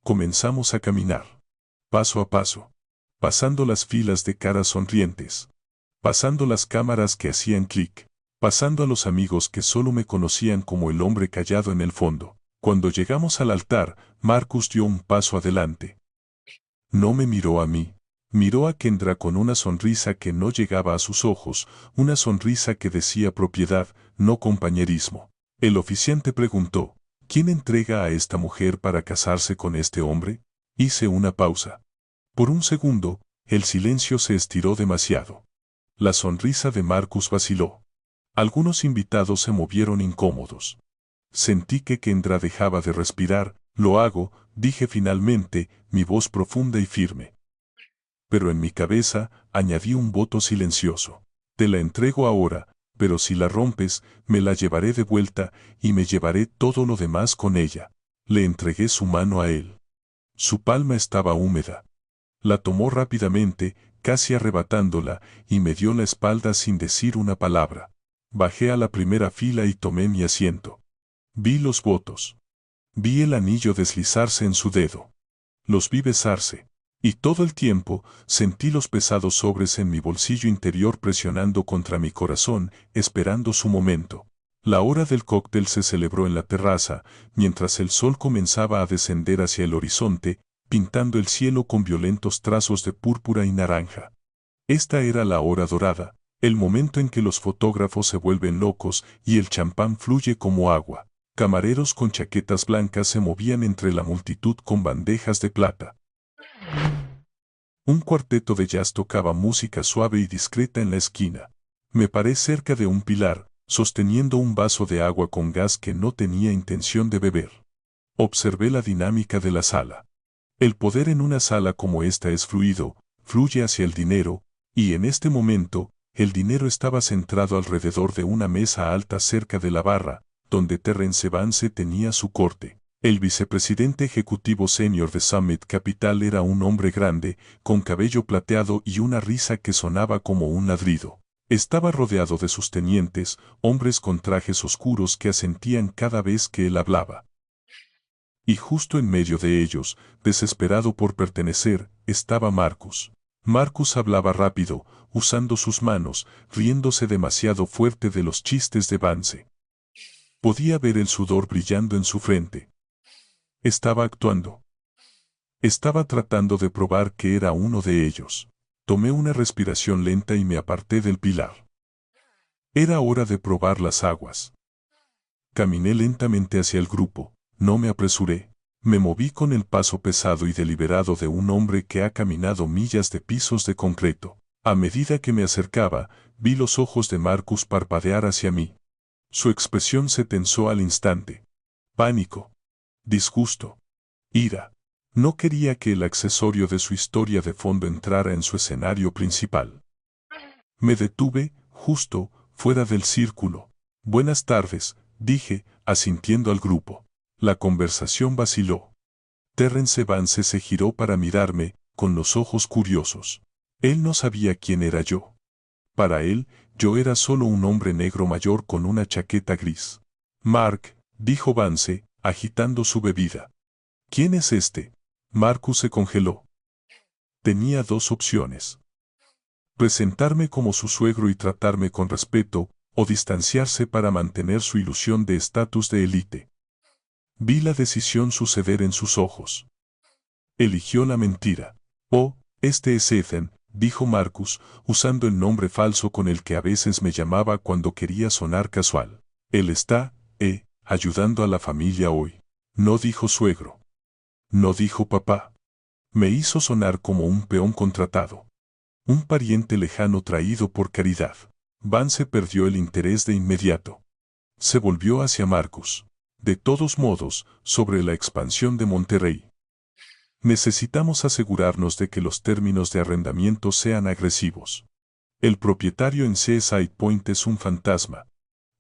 Comenzamos a caminar. Paso a paso. Pasando las filas de caras sonrientes. Pasando las cámaras que hacían clic. Pasando a los amigos que solo me conocían como el hombre callado en el fondo. Cuando llegamos al altar, Marcus dio un paso adelante. No me miró a mí. Miró a Kendra con una sonrisa que no llegaba a sus ojos, una sonrisa que decía propiedad, no compañerismo. El oficiante preguntó, ¿quién entrega a esta mujer para casarse con este hombre? Hice una pausa. Por un segundo, el silencio se estiró demasiado. La sonrisa de Marcus vaciló. Algunos invitados se movieron incómodos. Sentí que Kendra dejaba de respirar. Lo hago, dije finalmente, mi voz profunda y firme. Pero en mi cabeza, añadí un voto silencioso. Te la entrego ahora, pero si la rompes, me la llevaré de vuelta, y me llevaré todo lo demás con ella. Le entregué su mano a él. Su palma estaba húmeda. La tomó rápidamente, casi arrebatándola, y me dio la espalda sin decir una palabra. Bajé a la primera fila y tomé mi asiento. Vi los votos. Vi el anillo deslizarse en su dedo. Los vi besarse. Y todo el tiempo, sentí los pesados sobres en mi bolsillo interior presionando contra mi corazón, esperando su momento. La hora del cóctel se celebró en la terraza, mientras el sol comenzaba a descender hacia el horizonte. pintando el cielo con violentos trazos de púrpura y naranja. Esta era la hora dorada, el momento en que los fotógrafos se vuelven locos y el champán fluye como agua. Camareros con chaquetas blancas se movían entre la multitud con bandejas de plata. Un cuarteto de jazz tocaba música suave y discreta en la esquina. Me paré cerca de un pilar, sosteniendo un vaso de agua con gas que no tenía intención de beber. Observé la dinámica de la sala. El poder en una sala como esta es fluido, fluye hacia el dinero, y en este momento, el dinero estaba centrado alrededor de una mesa alta cerca de la barra, donde Terrence Vance tenía su corte. El vicepresidente ejecutivo senior de Summit Capital era un hombre grande, con cabello plateado y una risa que sonaba como un ladrido. Estaba rodeado de sus tenientes, hombres con trajes oscuros que asentían cada vez que él hablaba. Y justo en medio de ellos, desesperado por pertenecer, estaba Marcus. Marcus hablaba rápido, usando sus manos, riéndose demasiado fuerte de los chistes de Vance. Podía ver el sudor brillando en su frente. Estaba actuando. Estaba tratando de probar que era uno de ellos. Tomé una respiración lenta y me aparté del pilar. Era hora de probar las aguas. Caminé lentamente hacia el grupo. No me apresuré. Me moví con el paso pesado y deliberado de un hombre que ha caminado millas de pisos de concreto. A medida que me acercaba, vi los ojos de Marcus parpadear hacia mí. Su expresión se tensó al instante. Pánico. Disgusto. Ira. No quería que el accesorio de su historia de fondo entrara en su escenario principal. Me detuve, justo, fuera del círculo. Buenas tardes, dije, asintiendo al grupo. La conversación vaciló. Terrence Vance se giró para mirarme, con los ojos curiosos. Él no sabía quién era yo. Para él, yo era solo un hombre negro mayor con una chaqueta gris. Mark, dijo Vance, agitando su bebida. ¿Quién es este? Marcus se congeló. Tenía dos opciones. Presentarme como su suegro y tratarme con respeto, o distanciarse para mantener su ilusión de estatus de élite. Vi la decisión suceder en sus ojos. Eligió la mentira. Oh, este es Ethan, dijo Marcus, usando el nombre falso con el que a veces me llamaba cuando quería sonar casual. Él está, ayudando a la familia hoy. No dijo suegro. No dijo papá. Me hizo sonar como un peón contratado. Un pariente lejano traído por caridad. Vance perdió el interés de inmediato. Se volvió hacia Marcus. De todos modos, sobre la expansión de Monterrey. Necesitamos asegurarnos de que los términos de arrendamiento sean agresivos. El propietario en Seaside Point es un fantasma.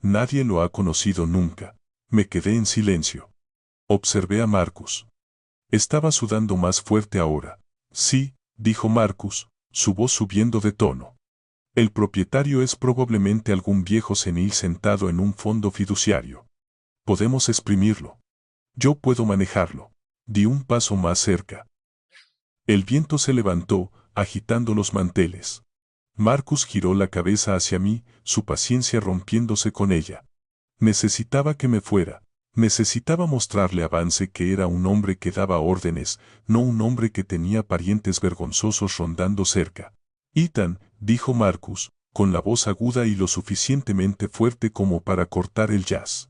Nadie lo ha conocido nunca. Me quedé en silencio. Observé a Marcus. Estaba sudando más fuerte ahora. Sí, dijo Marcus, su voz subiendo de tono. El propietario es probablemente algún viejo senil sentado en un fondo fiduciario. Podemos exprimirlo. Yo puedo manejarlo. Di un paso más cerca. El viento se levantó, agitando los manteles. Marcus giró la cabeza hacia mí, su paciencia rompiéndose con ella. Necesitaba que me fuera. Necesitaba mostrarle a Vance que era un hombre que daba órdenes, no un hombre que tenía parientes vergonzosos rondando cerca. Ethan, dijo Marcus, con la voz aguda y lo suficientemente fuerte como para cortar el jazz.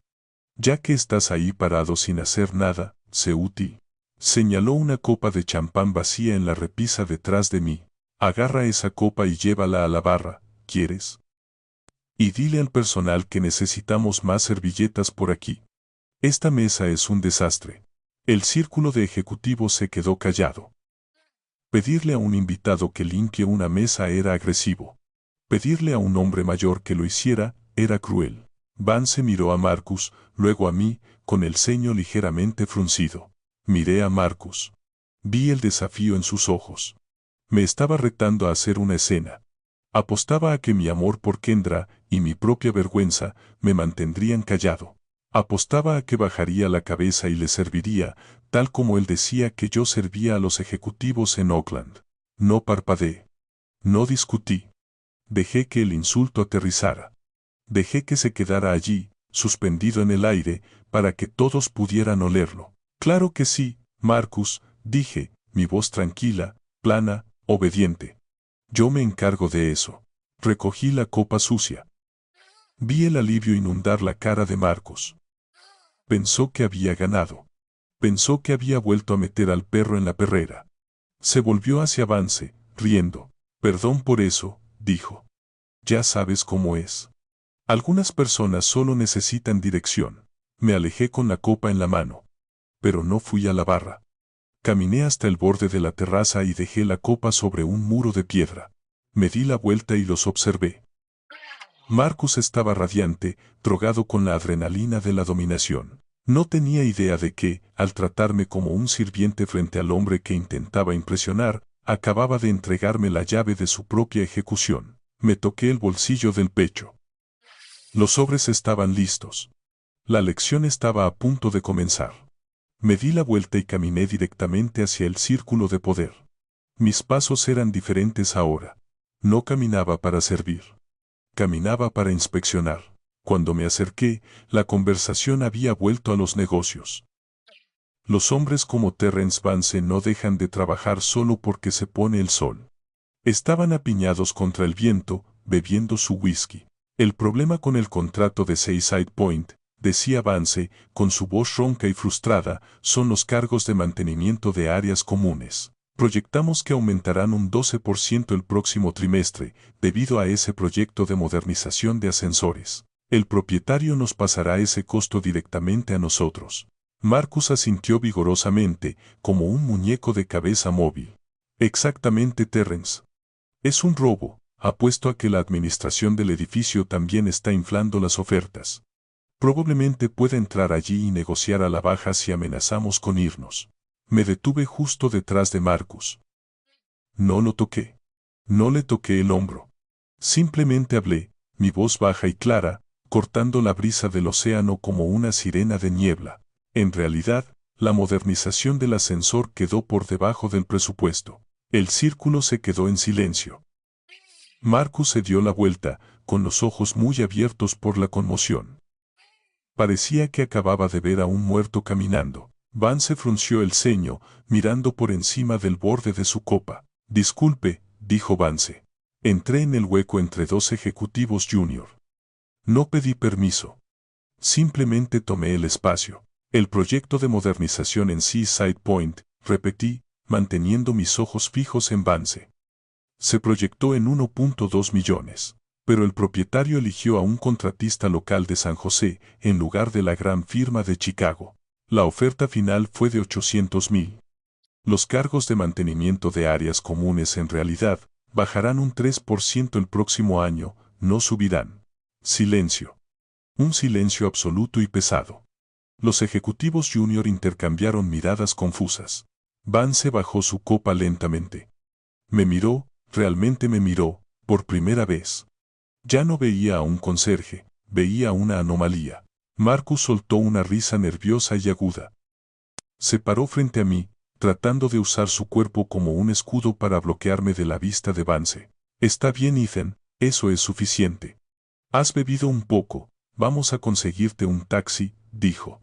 Ya que estás ahí parado sin hacer nada, sé útil. Señaló una copa de champán vacía en la repisa detrás de mí. Agarra esa copa y llévala a la barra, ¿quieres? Y dile al personal que necesitamos más servilletas por aquí. Esta mesa es un desastre. El círculo de ejecutivos se quedó callado. Pedirle a un invitado que limpie una mesa era agresivo. Pedirle a un hombre mayor que lo hiciera era cruel. Vance miró a Marcus, luego a mí, con el ceño ligeramente fruncido. Miré a Marcus. Vi el desafío en sus ojos. Me estaba retando a hacer una escena. Apostaba a que mi amor por Kendra y mi propia vergüenza me mantendrían callado. Apostaba a que bajaría la cabeza y le serviría, tal como él decía que yo servía a los ejecutivos en Oakland. No parpadeé. No discutí. Dejé que el insulto aterrizara. Dejé que se quedara allí, suspendido en el aire, para que todos pudieran olerlo. Claro que sí, Marcus, dije, mi voz tranquila, plana, obediente. Yo me encargo de eso. Recogí la copa sucia. Vi el alivio inundar la cara de Marcus. Pensó que había ganado. Pensó que había vuelto a meter al perro en la perrera. Se volvió hacia Vance, riendo. Perdón por eso, dijo. Ya sabes cómo es. Algunas personas solo necesitan dirección. Me alejé con la copa en la mano. Pero no fui a la barra. Caminé hasta el borde de la terraza y dejé la copa sobre un muro de piedra. Me di la vuelta y los observé. Marcus estaba radiante, drogado con la adrenalina de la dominación. No tenía idea de que, al tratarme como un sirviente frente al hombre que intentaba impresionar, acababa de entregarme la llave de su propia ejecución. Me toqué el bolsillo del pecho. Los sobres estaban listos. La lección estaba a punto de comenzar. Me di la vuelta y caminé directamente hacia el círculo de poder. Mis pasos eran diferentes ahora. No caminaba para servir. Caminaba para inspeccionar. Cuando me acerqué, la conversación había vuelto a los negocios. Los hombres como Terrence Vance no dejan de trabajar solo porque se pone el sol. Estaban apiñados contra el viento, bebiendo su whisky. El problema con el contrato de Seaside Point, decía Vance, con su voz ronca y frustrada, son los cargos de mantenimiento de áreas comunes. Proyectamos que aumentarán un 12% el próximo trimestre, debido a ese proyecto de modernización de ascensores. El propietario nos pasará ese costo directamente a nosotros. Marcus asintió vigorosamente, como un muñeco de cabeza móvil. Exactamente, Terrence. Es un robo. Apuesto a que la administración del edificio también está inflando las ofertas. Probablemente pueda entrar allí y negociar a la baja si amenazamos con irnos. Me detuve justo detrás de Marcus. No lo toqué. No le toqué el hombro. Simplemente hablé, mi voz baja y clara, cortando la brisa del océano como una sirena de niebla. En realidad, la modernización del ascensor quedó por debajo del presupuesto. El círculo se quedó en silencio. Marcus se dio la vuelta, con los ojos muy abiertos por la conmoción. Parecía que acababa de ver a un muerto caminando. Vance frunció el ceño, mirando por encima del borde de su copa. Disculpe, dijo Vance. Entré en el hueco entre dos ejecutivos junior. No pedí permiso. Simplemente tomé el espacio. El proyecto de modernización en Seaside Point, repetí, manteniendo mis ojos fijos en Vance. Se proyectó en 1.2 millones. Pero el propietario eligió a un contratista local de San José, en lugar de la gran firma de Chicago. La oferta final fue de 800,000. Los cargos de mantenimiento de áreas comunes en realidad bajarán un 3% el próximo año, no subirán. Silencio. Un silencio absoluto y pesado. Los ejecutivos junior intercambiaron miradas confusas. Vance bajó su copa lentamente. Me miró, realmente me miró, por primera vez. Ya no veía a un conserje, veía una anomalía. Marcus soltó una risa nerviosa y aguda. Se paró frente a mí, tratando de usar su cuerpo como un escudo para bloquearme de la vista de Vance. Está bien, Ethan, eso es suficiente. Has bebido un poco, vamos a conseguirte un taxi, dijo.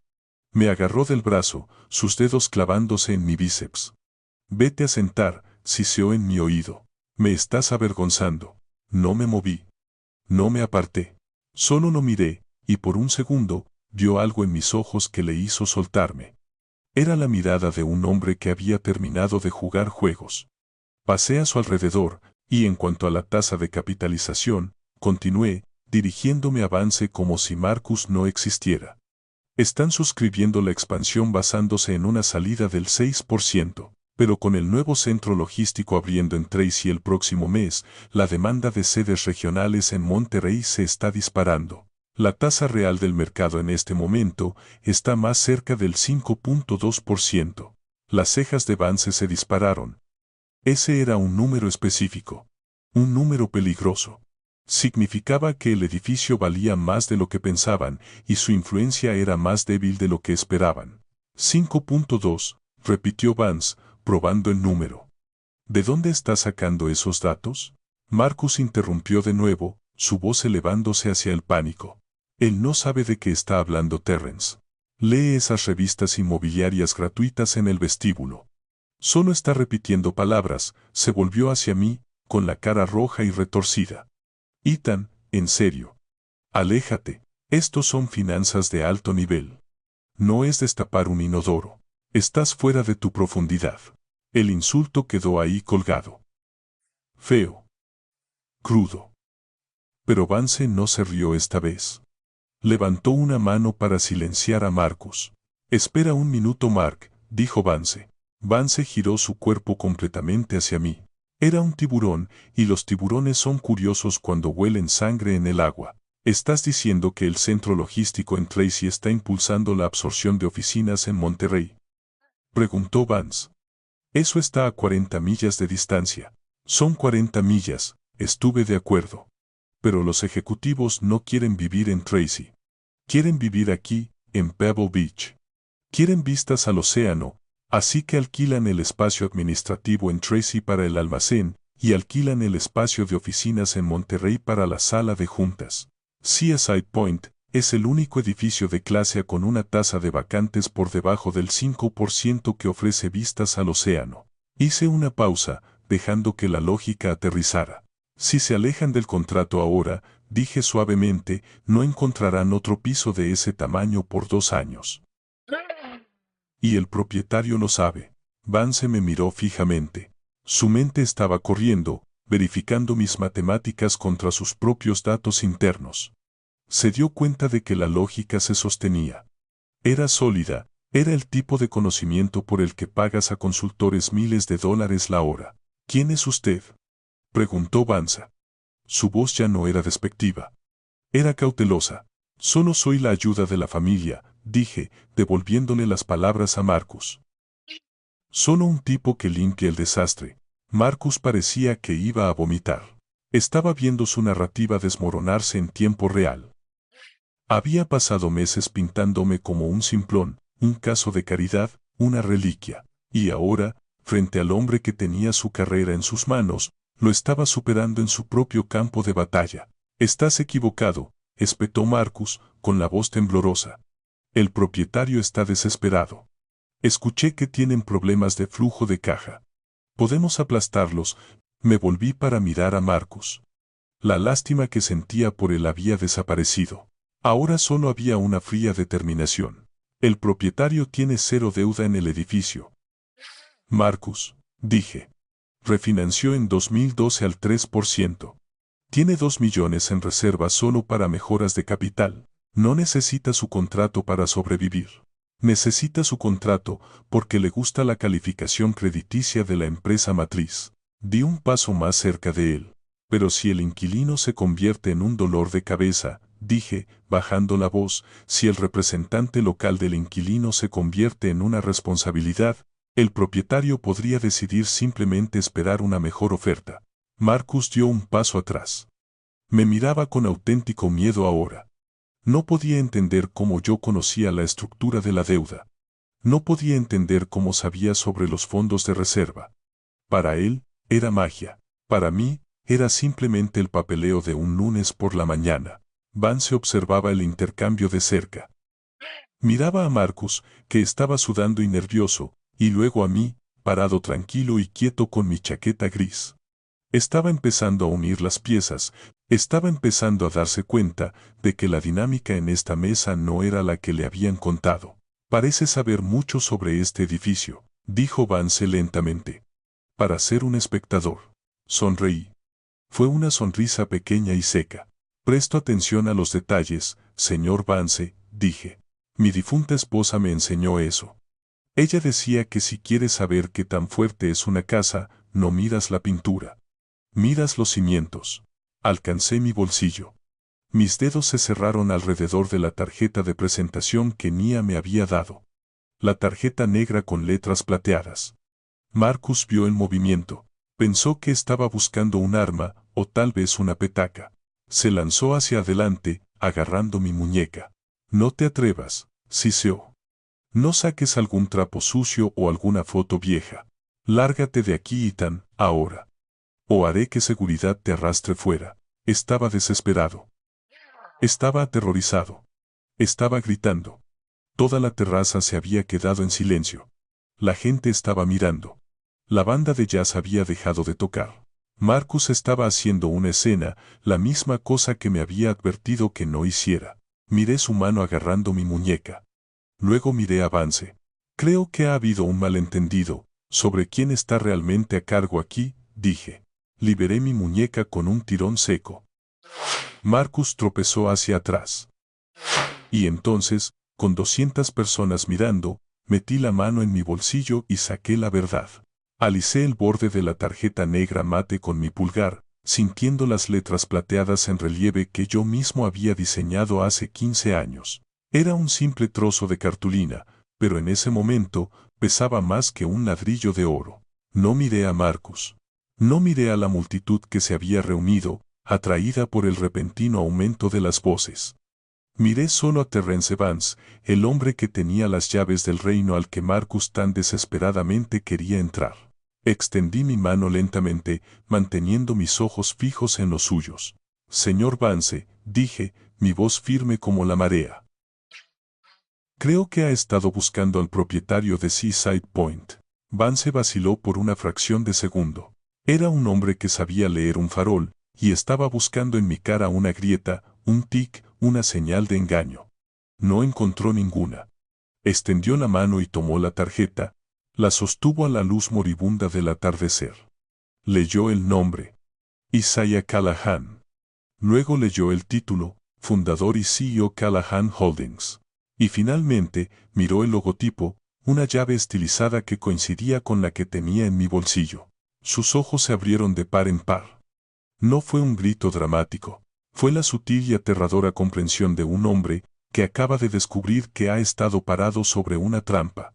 Me agarró del brazo, sus dedos clavándose en mi bíceps. Vete a sentar, siseó en mi oído. Me estás avergonzando. No me moví. No me aparté. Solo lo miré, y por un segundo, vio algo en mis ojos que le hizo soltarme. Era la mirada de un hombre que había terminado de jugar juegos. Pasé a su alrededor, y en cuanto a la tasa de capitalización, continué, dirigiéndome a Vance como si Marcus no existiera. Están suscribiendo la expansión basándose en una salida del 6%. Pero con el nuevo centro logístico abriendo en Tracy el próximo mes, la demanda de sedes regionales en Monterrey se está disparando. La tasa real del mercado en este momento está más cerca del 5.2%. Las cejas de Vance se dispararon. Ese era un número específico. Un número peligroso. Significaba que el edificio valía más de lo que pensaban y su influencia era más débil de lo que esperaban. 5.2, repitió Vance, probando el número. ¿De dónde está sacando esos datos? Marcus interrumpió de nuevo, su voz elevándose hacia el pánico. Él no sabe de qué está hablando Terrence. Lee esas revistas inmobiliarias gratuitas en el vestíbulo. Solo está repitiendo palabras. Se volvió hacia mí, con la cara roja y retorcida. Ethan, en serio. Aléjate. Estos son finanzas de alto nivel. No es destapar un inodoro. Estás fuera de tu profundidad. El insulto quedó ahí colgado. Feo. Crudo. Pero Vance no se rió esta vez. Levantó una mano para silenciar a Marcus. Espera un minuto, Mark, dijo Vance. Vance giró su cuerpo completamente hacia mí. Era un tiburón, y los tiburones son curiosos cuando huelen sangre en el agua. ¿Estás diciendo que el centro logístico en Tracy está impulsando la absorción de oficinas en Monterrey? Preguntó Vance. Eso está a 40 millas de distancia. Son 40 millas, estuve de acuerdo. Pero los ejecutivos no quieren vivir en Tracy. Quieren vivir aquí, en Pebble Beach. Quieren vistas al océano, así que alquilan el espacio administrativo en Tracy para el almacén y alquilan el espacio de oficinas en Monterrey para la sala de juntas. Seaside Point es el único edificio de clase A con una tasa de vacantes por debajo del 5% que ofrece vistas al océano. Hice una pausa, dejando que la lógica aterrizara. Si se alejan del contrato ahora, dije suavemente, no encontrarán otro piso de ese tamaño por 2 años. Y el propietario lo sabe. Vance me miró fijamente. Su mente estaba corriendo, verificando mis matemáticas contra sus propios datos internos. Se dio cuenta de que la lógica se sostenía. Era sólida, era el tipo de conocimiento por el que pagas a consultores miles de dólares la hora. ¿Quién es usted?, preguntó Vance. Su voz ya no era despectiva. Era cautelosa. Solo soy la ayuda de la familia, dije, devolviéndole las palabras a Marcus. Solo un tipo que limpia el desastre. Marcus parecía que iba a vomitar. Estaba viendo su narrativa desmoronarse en tiempo real. Había pasado meses pintándome como un simplón, un caso de caridad, una reliquia. Y ahora, frente al hombre que tenía su carrera en sus manos, lo estaba superando en su propio campo de batalla. Estás equivocado, espetó Marcus, con la voz temblorosa. El propietario está desesperado. Escuché que tienen problemas de flujo de caja. Podemos aplastarlos. Me volví para mirar a Marcus. La lástima que sentía por él había desaparecido. Ahora solo había una fría determinación. El propietario tiene 0 deuda en el edificio. Marcus, dije. Refinanció en 2012 al 3%. Tiene 2 millones en reserva solo para mejoras de capital. No necesita su contrato para sobrevivir. Necesita su contrato porque le gusta la calificación crediticia de la empresa matriz. Di un paso más cerca de él. Pero si el inquilino se convierte en un dolor de cabeza, dije, bajando la voz, si el representante local del inquilino se convierte en una responsabilidad, el propietario podría decidir simplemente esperar una mejor oferta. Marcus dio un paso atrás. Me miraba con auténtico miedo ahora. No podía entender cómo yo conocía la estructura de la deuda. No podía entender cómo sabía sobre los fondos de reserva. Para él, era magia. Para mí, era simplemente el papeleo de un lunes por la mañana. Vance observaba el intercambio de cerca. Miraba a Marcus, que estaba sudando y nervioso, y luego a mí, parado tranquilo y quieto con mi chaqueta gris. Estaba empezando a unir las piezas, estaba empezando a darse cuenta de que la dinámica en esta mesa no era la que le habían contado. Parece saber mucho sobre este edificio, dijo Vance lentamente. Para ser un espectador. Sonreí. Fue una sonrisa pequeña y seca. Presto atención a los detalles, señor Vance, dije. Mi difunta esposa me enseñó eso. Ella decía que si quieres saber qué tan fuerte es una casa, no miras la pintura. Miras los cimientos. Alcancé mi bolsillo. Mis dedos se cerraron alrededor de la tarjeta de presentación que Nia me había dado. La tarjeta negra con letras plateadas. Marcus vio el movimiento. Pensó que estaba buscando un arma, o tal vez una petaca. Se lanzó hacia adelante, agarrando mi muñeca. No te atrevas, siseó. No saques algún trapo sucio o alguna foto vieja. Lárgate de aquí, Ethan, ahora. O haré que seguridad te arrastre fuera. Estaba desesperado. Estaba aterrorizado. Estaba gritando. Toda la terraza se había quedado en silencio. La gente estaba mirando. La banda de jazz había dejado de tocar. Marcus estaba haciendo una escena, la misma cosa que me había advertido que no hiciera. Miré su mano agarrando mi muñeca. Luego miré a Vance. Creo que ha habido un malentendido sobre quién está realmente a cargo aquí, dije. Liberé mi muñeca con un tirón seco. Marcus tropezó hacia atrás. Y entonces, con 200 personas mirando, metí la mano en mi bolsillo y saqué la verdad. Alicé el borde de la tarjeta negra mate con mi pulgar, sintiendo las letras plateadas en relieve que yo mismo había diseñado hace 15 años. Era un simple trozo de cartulina, pero en ese momento pesaba más que un ladrillo de oro. No miré a Marcus. No miré a la multitud que se había reunido, atraída por el repentino aumento de las voces. Miré solo a Terrence Vance, el hombre que tenía las llaves del reino al que Marcus tan desesperadamente quería entrar. Extendí mi mano lentamente, manteniendo mis ojos fijos en los suyos. Señor Vance, dije, mi voz firme como la marea. Creo que ha estado buscando al propietario de Seaside Point. Vance vaciló por una fracción de segundo. Era un hombre que sabía leer un farol, y estaba buscando en mi cara una grieta, un tic, una señal de engaño. No encontró ninguna. Extendió la mano y tomó la tarjeta, la sostuvo a la luz moribunda del atardecer. Leyó el nombre. Isaiah Callahan. Luego leyó el título, fundador y CEO Callahan Holdings. Y finalmente, miró el logotipo, una llave estilizada que coincidía con la que tenía en mi bolsillo. Sus ojos se abrieron de par en par. No fue un grito dramático. Fue la sutil y aterradora comprensión de un hombre que acaba de descubrir que ha estado parado sobre una trampa.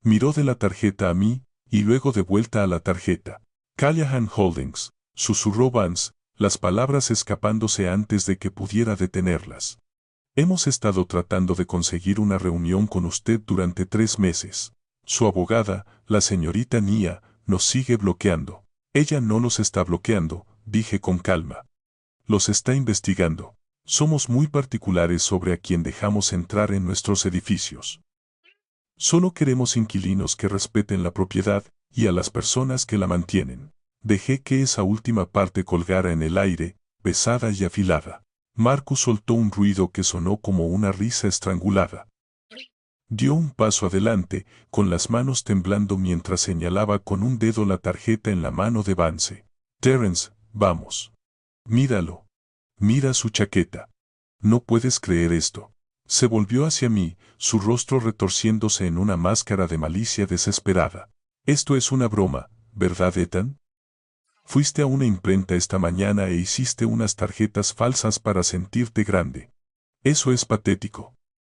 Miró de la tarjeta a mí, y luego de vuelta a la tarjeta. Callahan Holdings, susurró Vance, las palabras escapándose antes de que pudiera detenerlas. Hemos estado tratando de conseguir una reunión con usted durante 3 meses. Su abogada, la señorita Nia, nos sigue bloqueando. Ella no los está bloqueando, dije con calma. Los está investigando. Somos muy particulares sobre a quién dejamos entrar en nuestros edificios. Solo queremos inquilinos que respeten la propiedad y a las personas que la mantienen. Dejé que esa última parte colgara en el aire, pesada y afilada. Marcus soltó un ruido que sonó como una risa estrangulada. Dio un paso adelante, con las manos temblando mientras señalaba con un dedo la tarjeta en la mano de Vance. Terrence, vamos. Míralo. Mira su chaqueta. No puedes creer esto. Se volvió hacia mí, su rostro retorciéndose en una máscara de malicia desesperada. Esto es una broma, ¿verdad, Ethan? Fuiste a una imprenta esta mañana e hiciste unas tarjetas falsas para sentirte grande. Eso es patético.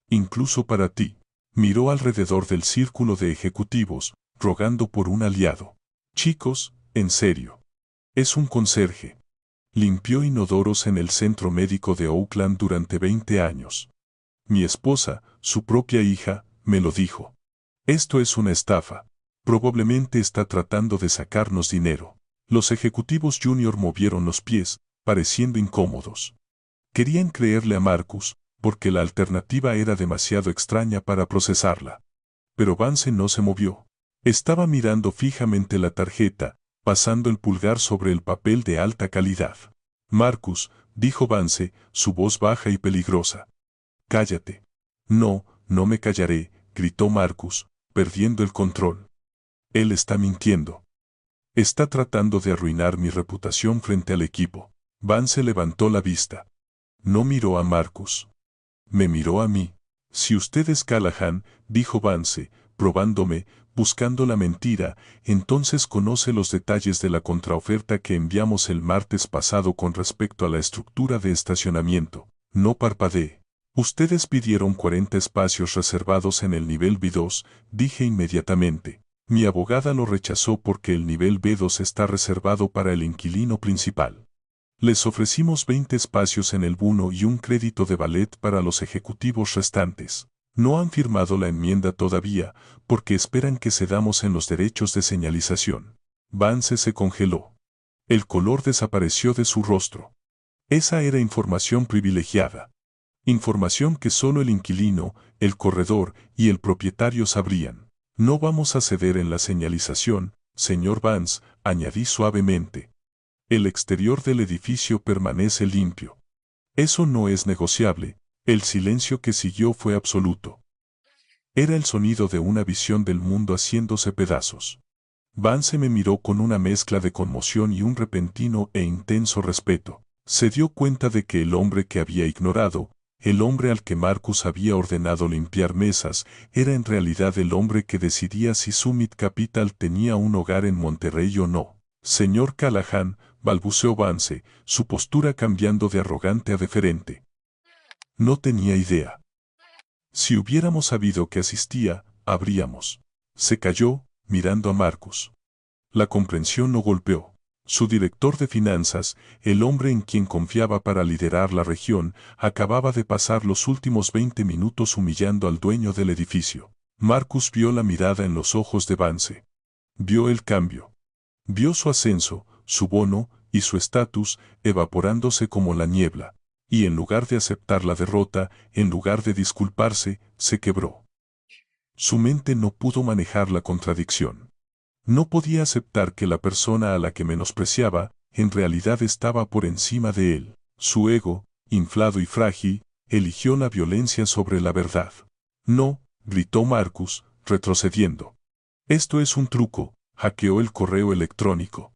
Incluso para ti. Miró alrededor del círculo de ejecutivos, rogando por un aliado. Chicos, en serio. Es un conserje. Limpió inodoros en el centro médico de Oakland durante 20 años. Mi esposa, su propia hija, me lo dijo. Esto es una estafa. Probablemente está tratando de sacarnos dinero. Los ejecutivos junior movieron los pies, pareciendo incómodos. Querían creerle a Marcus, porque la alternativa era demasiado extraña para procesarla. Pero Vance no se movió. Estaba mirando fijamente la tarjeta, pasando el pulgar sobre el papel de alta calidad. Marcus, dijo Vance, su voz baja y peligrosa. Cállate. No, no me callaré, gritó Marcus, perdiendo el control. Él está mintiendo. Está tratando de arruinar mi reputación frente al equipo. Vance levantó la vista. No miró a Marcus. Me miró a mí. Si usted es Callahan, dijo Vance, probándome, buscando la mentira, entonces conoce los detalles de la contraoferta que enviamos el martes pasado con respecto a la estructura de estacionamiento. No parpadee. Ustedes pidieron 40 espacios reservados en el nivel B2, dije inmediatamente. Mi abogada lo rechazó porque el nivel B2 está reservado para el inquilino principal. Les ofrecimos 20 espacios en el B1 y un crédito de ballet para los ejecutivos restantes. No han firmado la enmienda todavía, porque esperan que cedamos en los derechos de señalización. Vance se congeló. El color desapareció de su rostro. Esa era información privilegiada. Información que solo el inquilino, el corredor y el propietario sabrían. No vamos a ceder en la señalización, Señor Vance, añadí suavemente. El exterior del edificio permanece limpio. Eso no es negociable. El silencio que siguió fue absoluto. Era el sonido de una visión del mundo haciéndose pedazos. Vance me miró con una mezcla de conmoción y un repentino e intenso respeto. Se dio cuenta de que el hombre que había ignorado, el hombre al que Marcus había ordenado limpiar mesas, era en realidad el hombre que decidía si Summit Capital tenía un hogar en Monterrey o no. Señor Callahan, balbuceó Vance, su postura cambiando de arrogante a deferente. No tenía idea. Si hubiéramos sabido que asistía, habríamos. Se calló, mirando a Marcus. La comprensión lo golpeó. Su director de finanzas, el hombre en quien confiaba para liderar la región, acababa de pasar los últimos 20 minutos humillando al dueño del edificio. Marcus vio la mirada en los ojos de Vance. Vio el cambio. Vio su ascenso, su bono y su estatus evaporándose como la niebla. Y en lugar de aceptar la derrota, en lugar de disculparse, se quebró. Su mente no pudo manejar la contradicción. No podía aceptar que la persona a la que menospreciaba, en realidad estaba por encima de él. Su ego, inflado y frágil, eligió la violencia sobre la verdad. No, gritó Marcus, retrocediendo. Esto es un truco, hackeó el correo electrónico.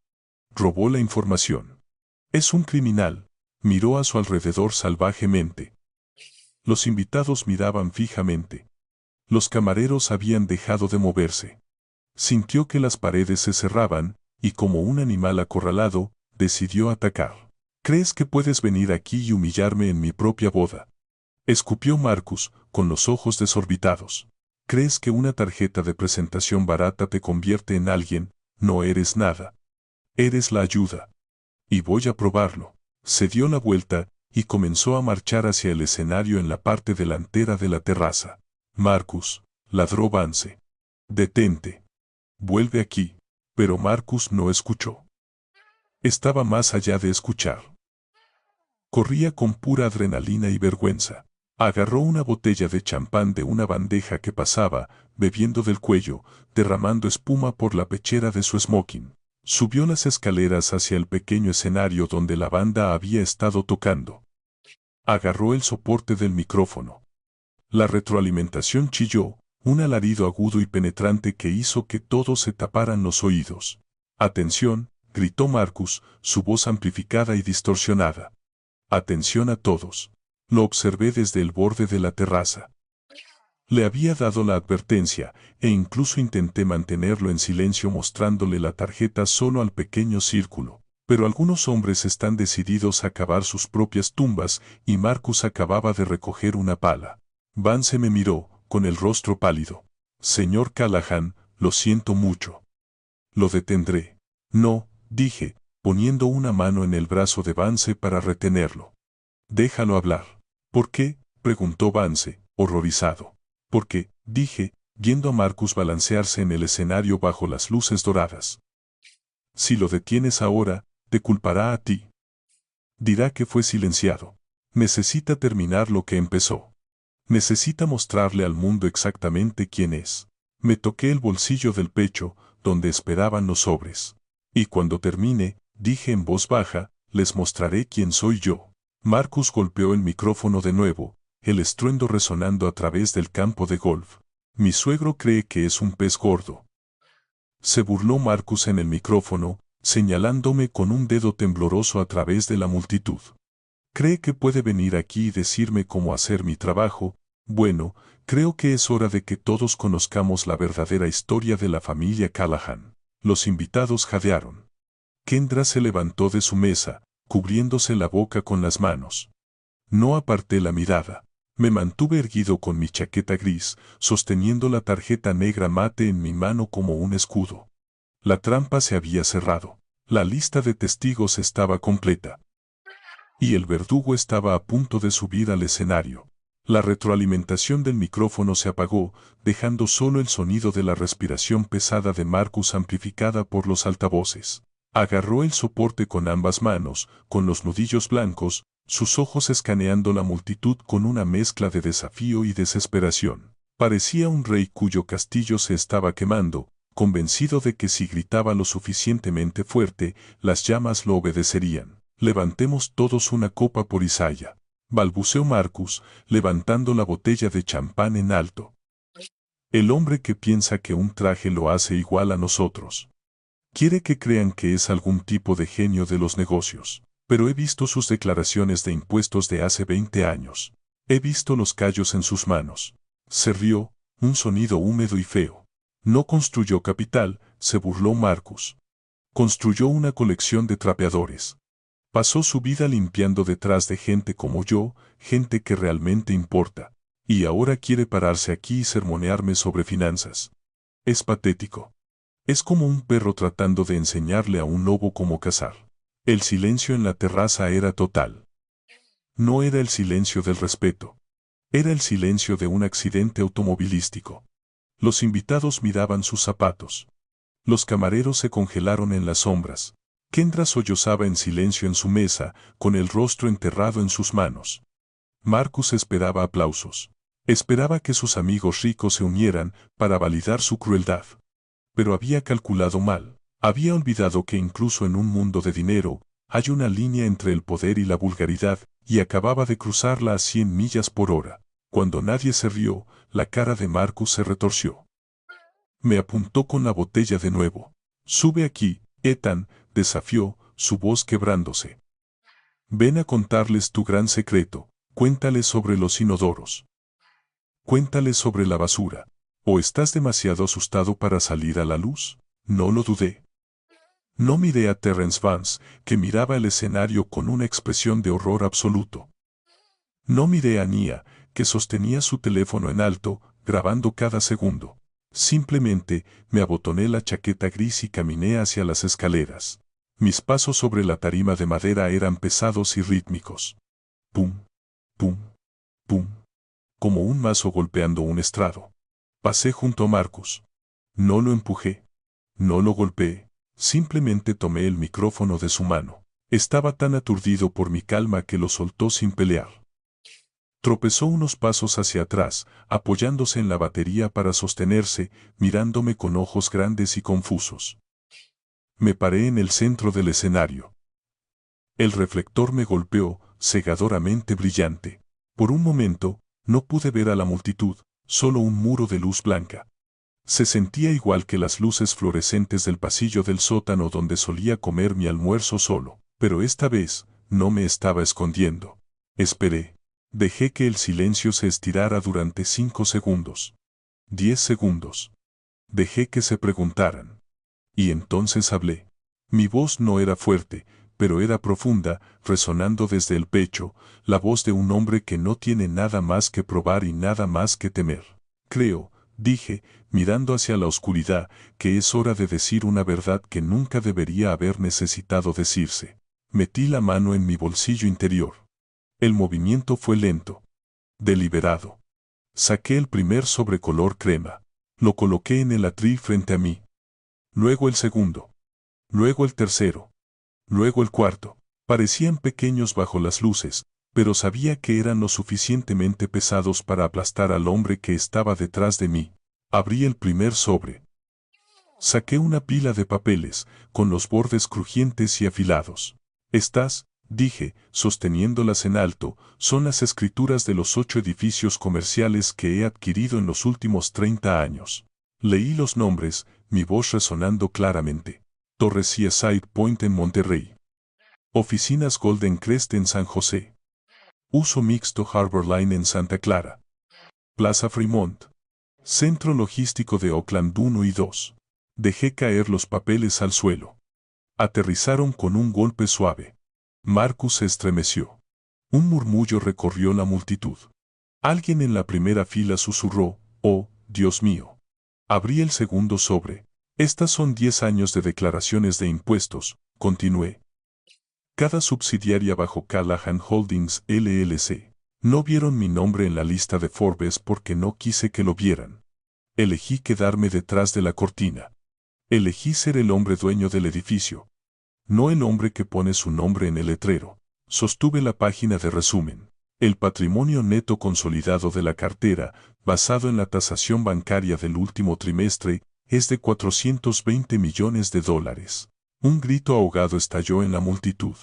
Robó la información. Es un criminal. Miró a su alrededor salvajemente. Los invitados miraban fijamente. Los camareros habían dejado de moverse. Sintió que las paredes se cerraban, y como un animal acorralado, decidió atacar. ¿Crees que puedes venir aquí y humillarme en mi propia boda? Escupió Marcus, con los ojos desorbitados. ¿Crees que una tarjeta de presentación barata te convierte en alguien? No eres nada. Eres la ayuda. Y voy a probarlo. Se dio la vuelta, y comenzó a marchar hacia el escenario en la parte delantera de la terraza. Marcus, ladró Vance. Detente. Vuelve aquí. Pero Marcus no escuchó. Estaba más allá de escuchar. Corría con pura adrenalina y vergüenza. Agarró una botella de champán de una bandeja que pasaba, bebiendo del cuello, derramando espuma por la pechera de su smoking. Subió las escaleras hacia el pequeño escenario donde la banda había estado tocando. Agarró el soporte del micrófono. La retroalimentación chilló, un alarido agudo y penetrante que hizo que todos se taparan los oídos. «Atención», gritó Marcus, su voz amplificada y distorsionada. «Atención a todos». Lo observé desde el borde de la terraza. Le había dado la advertencia, e incluso intenté mantenerlo en silencio mostrándole la tarjeta solo al pequeño círculo. Pero algunos hombres están decididos a cavar sus propias tumbas, y Marcus acababa de recoger una pala. Vance me miró, con el rostro pálido. «Señor Callahan, lo siento mucho. Lo detendré». «No», dije, poniendo una mano en el brazo de Vance para retenerlo. «Déjalo hablar». «¿Por qué?», preguntó Vance, horrorizado. «Porque», dije, viendo a Marcus balancearse en el escenario bajo las luces doradas. «Si lo detienes ahora, te culpará a ti. Dirá que fue silenciado. Necesita terminar lo que empezó. Necesita mostrarle al mundo exactamente quién es». Me toqué el bolsillo del pecho, donde esperaban los sobres. «Y cuando termine», dije en voz baja, «les mostraré quién soy yo». Marcus golpeó el micrófono de nuevo, el estruendo resonando a través del campo de golf. «Mi suegro cree que es un pez gordo». Se burló Marcus en el micrófono, señalándome con un dedo tembloroso a través de la multitud. «Cree que puede venir aquí y decirme cómo hacer mi trabajo. Bueno, creo que es hora de que todos conozcamos la verdadera historia de la familia Callahan». Los invitados jadearon. Kendra se levantó de su mesa, cubriéndose la boca con las manos. No aparté la mirada. Me mantuve erguido con mi chaqueta gris, sosteniendo la tarjeta negra mate en mi mano como un escudo. La trampa se había cerrado. La lista de testigos estaba completa. Y el verdugo estaba a punto de subir al escenario. La retroalimentación del micrófono se apagó, dejando solo el sonido de la respiración pesada de Marcus amplificada por los altavoces. Agarró el soporte con ambas manos, con los nudillos blancos, sus ojos escaneando la multitud con una mezcla de desafío y desesperación. Parecía un rey cuyo castillo se estaba quemando, convencido de que si gritaba lo suficientemente fuerte, las llamas lo obedecerían. Levantemos todos una copa por Isaiah, balbuceó Marcus, levantando la botella de champán en alto. El hombre que piensa que un traje lo hace igual a nosotros. Quiere que crean que es algún tipo de genio de los negocios. Pero he visto sus declaraciones de impuestos de hace 20 años. He visto los callos en sus manos. Se rió, un sonido húmedo y feo. No construyó capital, se burló Marcus. Construyó una colección de trapeadores. Pasó su vida limpiando detrás de gente como yo, gente que realmente importa. Y ahora quiere pararse aquí y sermonearme sobre finanzas. Es patético. Es como un perro tratando de enseñarle a un lobo cómo cazar. El silencio en la terraza era total. No era el silencio del respeto. Era el silencio de un accidente automovilístico. Los invitados miraban sus zapatos. Los camareros se congelaron en las sombras. Kendra sollozaba en silencio en su mesa, con el rostro enterrado en sus manos. Marcus esperaba aplausos. Esperaba que sus amigos ricos se unieran para validar su crueldad. Pero había calculado mal. Había olvidado que incluso en un mundo de dinero, hay una línea entre el poder y la vulgaridad, y acababa de cruzarla a 100 millas por hora. Cuando nadie se rió, la cara de Marcus se retorció. Me apuntó con la botella de nuevo. Sube aquí, Ethan, desafió, su voz quebrándose. Ven a contarles tu gran secreto, cuéntales sobre los inodoros. Cuéntales sobre la basura. ¿O estás demasiado asustado para salir a la luz? No lo dudé. No miré a Terrence Vance, que miraba el escenario con una expresión de horror absoluto. No miré a Nia, que sostenía su teléfono en alto, grabando cada segundo. Simplemente me abotoné la chaqueta gris y caminé hacia las escaleras. Mis pasos sobre la tarima de madera eran pesados y rítmicos. Pum, pum, pum. Como un mazo golpeando un estrado. Pasé junto a Marcus. No lo empujé. No lo golpeé. Simplemente tomé el micrófono de su mano. Estaba tan aturdido por mi calma que lo soltó sin pelear. Tropezó unos pasos hacia atrás, apoyándose en la batería para sostenerse, mirándome con ojos grandes y confusos. Me paré en el centro del escenario. El reflector me golpeó, cegadoramente brillante. Por un momento, no pude ver a la multitud, solo un muro de luz blanca. Se sentía igual que las luces fluorescentes del pasillo del sótano donde solía comer mi almuerzo solo, pero esta vez no me estaba escondiendo. Esperé. Dejé que el silencio se estirara durante 5 segundos. 10 segundos. Dejé que se preguntaran. Y entonces hablé. Mi voz no era fuerte, pero era profunda, resonando desde el pecho, la voz de un hombre que no tiene nada más que probar y nada más que temer. Creo, dije, mirando hacia la oscuridad, que es hora de decir una verdad que nunca debería haber necesitado decirse. Metí la mano en mi bolsillo interior. El movimiento fue lento, deliberado. Saqué el primer sobre color crema. Lo coloqué en el atril frente a mí. Luego el segundo. Luego el tercero. Luego el cuarto. Parecían pequeños bajo las luces, pero sabía que eran lo suficientemente pesados para aplastar al hombre que estaba detrás de mí. Abrí el primer sobre. Saqué una pila de papeles, con los bordes crujientes y afilados. Estas, dije, sosteniéndolas en alto, son las escrituras de los 8 edificios comerciales que he adquirido en los últimos 30 años. Leí los nombres, mi voz resonando claramente. Torre Seaside Point en Monterrey. Oficinas Golden Crest en San José. Uso mixto Harbor Line en Santa Clara. Plaza Fremont. Centro Logístico de Oakland 1 y 2. Dejé caer los papeles al suelo. Aterrizaron con un golpe suave. Marcus se estremeció. Un murmullo recorrió la multitud. Alguien en la primera fila susurró, «Oh, Dios mío». Abrí el segundo sobre. Estas son 10 años de declaraciones de impuestos, continué. Cada subsidiaria bajo Callahan Holdings LLC. No vieron mi nombre en la lista de Forbes porque no quise que lo vieran. Elegí quedarme detrás de la cortina. Elegí ser el hombre dueño del edificio. No el hombre que pone su nombre en el letrero. Sostuve la página de resumen. El patrimonio neto consolidado de la cartera, basado en la tasación bancaria del último trimestre, es de 420 millones de dólares. Un grito ahogado estalló en la multitud.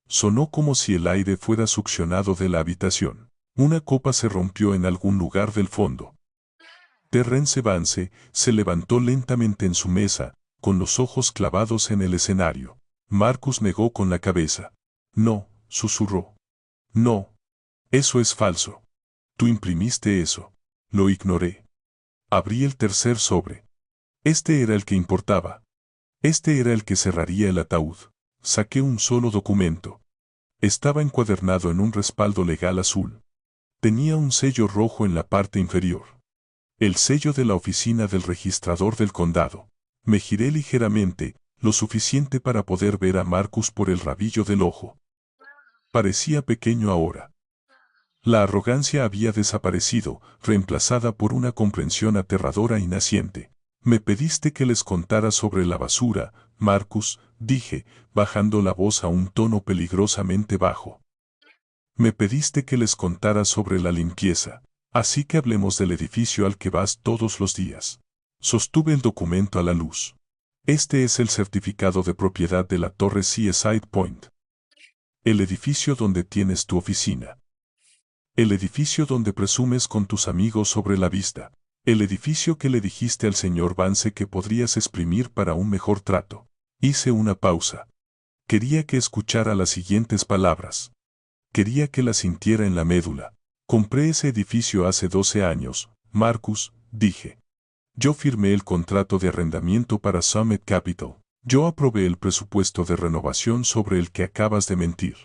Sonó como si el aire fuera succionado de la habitación. Una copa se rompió en algún lugar del fondo. Terrence Vance se levantó lentamente en su mesa, con los ojos clavados en el escenario. Marcus negó con la cabeza. No, susurró. No. Eso es falso. Tú imprimiste eso. Lo ignoré. Abrí el tercer sobre. Este era el que importaba. Este era el que cerraría el ataúd. Saqué un solo documento. Estaba encuadernado en un respaldo legal azul. Tenía un sello rojo en la parte inferior. El sello de la oficina del registrador del condado. Me giré ligeramente, lo suficiente para poder ver a Marcus por el rabillo del ojo. Parecía pequeño ahora. La arrogancia había desaparecido, reemplazada por una comprensión aterradora y naciente. Me pediste que les contara sobre la basura, Marcus, dije, bajando la voz a un tono peligrosamente bajo. Me pediste que les contara sobre la limpieza, así que hablemos del edificio al que vas todos los días. Sostuve el documento a la luz. Este es el certificado de propiedad de la torre Seaside Point. El edificio donde tienes tu oficina. El edificio donde presumes con tus amigos sobre la vista. El edificio que le dijiste al señor Vance que podrías exprimir para un mejor trato. Hice una pausa. Quería que escuchara las siguientes palabras. Quería que las sintiera en la médula. Compré ese edificio hace 12 años, Marcus, dije. Yo firmé el contrato de arrendamiento para Summit Capital. Yo aprobé el presupuesto de renovación sobre el que acabas de mentir.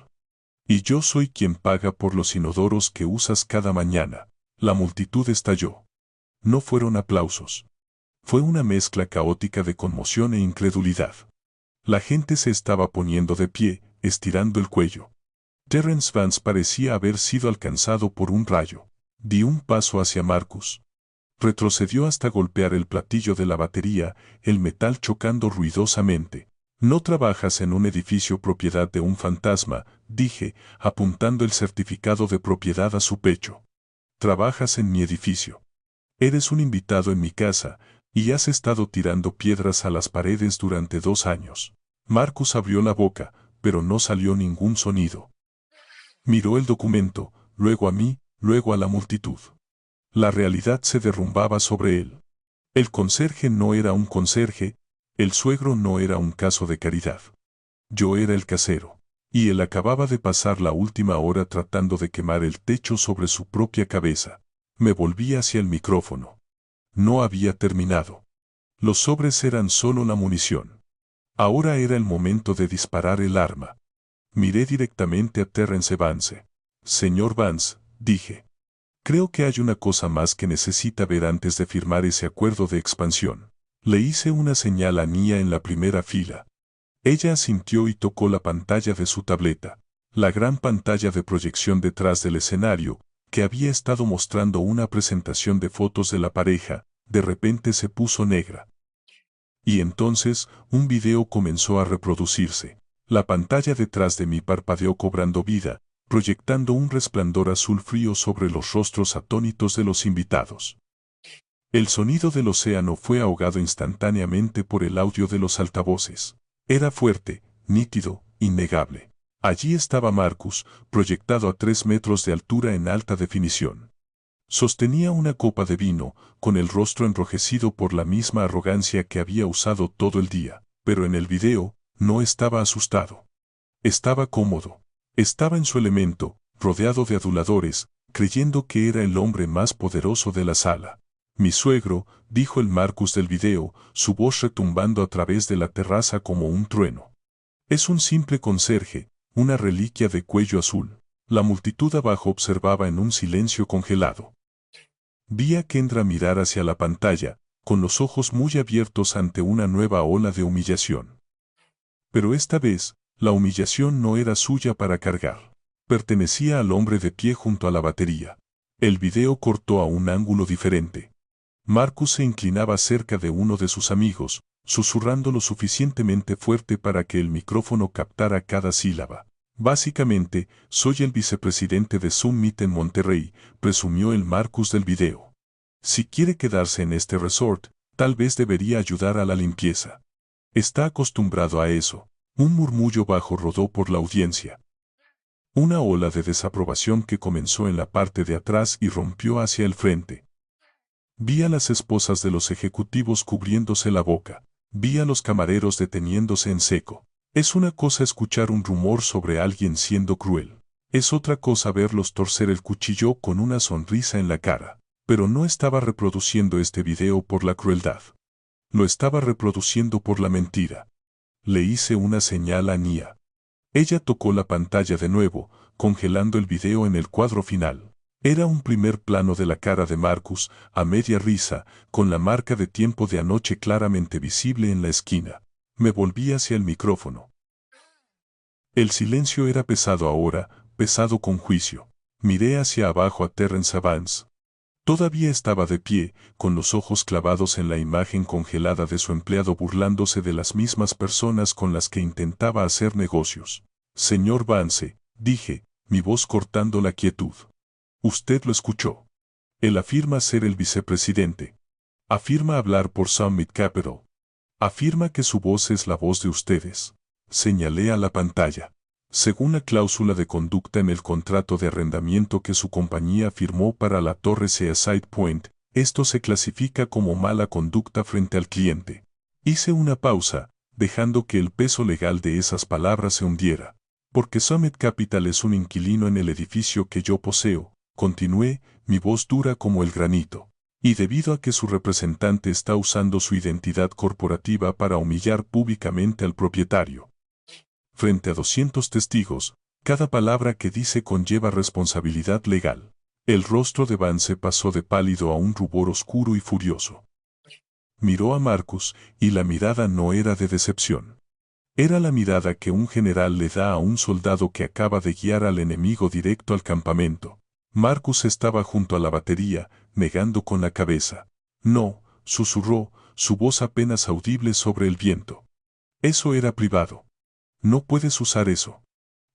Y yo soy quien paga por los inodoros que usas cada mañana. La multitud estalló. No fueron aplausos. Fue una mezcla caótica de conmoción e incredulidad. La gente se estaba poniendo de pie, estirando el cuello. Terrence Vance parecía haber sido alcanzado por un rayo. Di un paso hacia Marcus. Retrocedió hasta golpear el platillo de la batería, el metal chocando ruidosamente. No trabajas en un edificio propiedad de un fantasma, dije, apuntando el certificado de propiedad a su pecho. Trabajas en mi edificio. Eres un invitado en mi casa, y has estado tirando piedras a las paredes durante 2 años. Marcus abrió la boca, pero no salió ningún sonido. Miró el documento, luego a mí, luego a la multitud. La realidad se derrumbaba sobre él. El conserje no era un conserje, el suegro no era un caso de caridad. Yo era el casero, y él acababa de pasar la última hora tratando de quemar el techo sobre su propia cabeza. Me volví hacia el micrófono. No había terminado. Los sobres eran solo la munición. Ahora era el momento de disparar el arma. Miré directamente a Terrence Vance. Señor Vance, dije. Creo que hay una cosa más que necesita ver antes de firmar ese acuerdo de expansión. Le hice una señal a Nia en la primera fila. Ella asintió y tocó la pantalla de su tableta. La gran pantalla de proyección detrás del escenario, que había estado mostrando una presentación de fotos de la pareja, de repente se puso negra. Y entonces, un video comenzó a reproducirse. La pantalla detrás de mí parpadeó cobrando vida, proyectando un resplandor azul frío sobre los rostros atónitos de los invitados. El sonido del océano fue ahogado instantáneamente por el audio de los altavoces. Era fuerte, nítido, innegable. Allí estaba Marcus, proyectado a 3 metros de altura en alta definición. Sostenía una copa de vino, con el rostro enrojecido por la misma arrogancia que había usado todo el día, pero en el video, no estaba asustado. Estaba cómodo. Estaba en su elemento, rodeado de aduladores, creyendo que era el hombre más poderoso de la sala. Mi suegro, dijo el Marcus del video, su voz retumbando a través de la terraza como un trueno. Es un simple conserje, una reliquia de cuello azul. La multitud abajo observaba en un silencio congelado. Vi a Kendra mirar hacia la pantalla, con los ojos muy abiertos ante una nueva ola de humillación. Pero esta vez, la humillación no era suya para cargar. Pertenecía al hombre de pie junto a la batería. El video cortó a un ángulo diferente. Marcus se inclinaba cerca de uno de sus amigos, susurrando lo suficientemente fuerte para que el micrófono captara cada sílaba. Básicamente, soy el vicepresidente de Summit en Monterrey, presumió el Marcus del video. Si quiere quedarse en este resort, Tal vez debería ayudar a la limpieza. Está acostumbrado a eso. Un murmullo bajo rodó por la audiencia. Una ola de desaprobación que comenzó en la parte de atrás y rompió hacia el frente. Vi a las esposas de los ejecutivos cubriéndose la boca. Vi a los camareros deteniéndose en seco. Es una cosa escuchar un rumor sobre alguien siendo cruel. Es otra cosa verlos torcer el cuchillo con una sonrisa en la cara. Pero no estaba reproduciendo este video por la crueldad. Lo estaba reproduciendo por la mentira. Le hice una señal a Nia. Ella tocó la pantalla de nuevo, congelando el video en el cuadro final. Era un primer plano de la cara de Marcus, a media risa, con la marca de tiempo de anoche claramente visible en la esquina. Me volví hacia el micrófono. El silencio era pesado ahora, pesado con juicio. Miré hacia abajo a Terrence Vance. Todavía estaba de pie, con los ojos clavados en la imagen congelada de su empleado burlándose de las mismas personas con las que intentaba hacer negocios. Señor Vance, dije, mi voz cortando la quietud. Usted lo escuchó. Él afirma ser el vicepresidente. Afirma hablar por Summit Capital. Afirma que su voz es la voz de ustedes. Señalé a la pantalla. Según la cláusula de conducta en el contrato de arrendamiento que su compañía firmó para la torre Seaside Point, esto se clasifica como mala conducta frente al cliente. Hice una pausa, dejando que el peso legal de esas palabras se hundiera. Porque Summit Capital es un inquilino en el edificio que yo poseo, continué, mi voz dura como el granito. Y debido a que su representante está usando su identidad corporativa para humillar públicamente al propietario. Frente a 200 testigos, cada palabra que dice conlleva responsabilidad legal. El rostro de Vance pasó de pálido a un rubor oscuro y furioso. Miró a Marcus, y la mirada no era de decepción. Era la mirada que un general le da a un soldado que acaba de guiar al enemigo directo al campamento. Marcus estaba junto a la batería, negando con la cabeza. No, susurró, su voz apenas audible sobre el viento. Eso era privado. No puedes usar eso.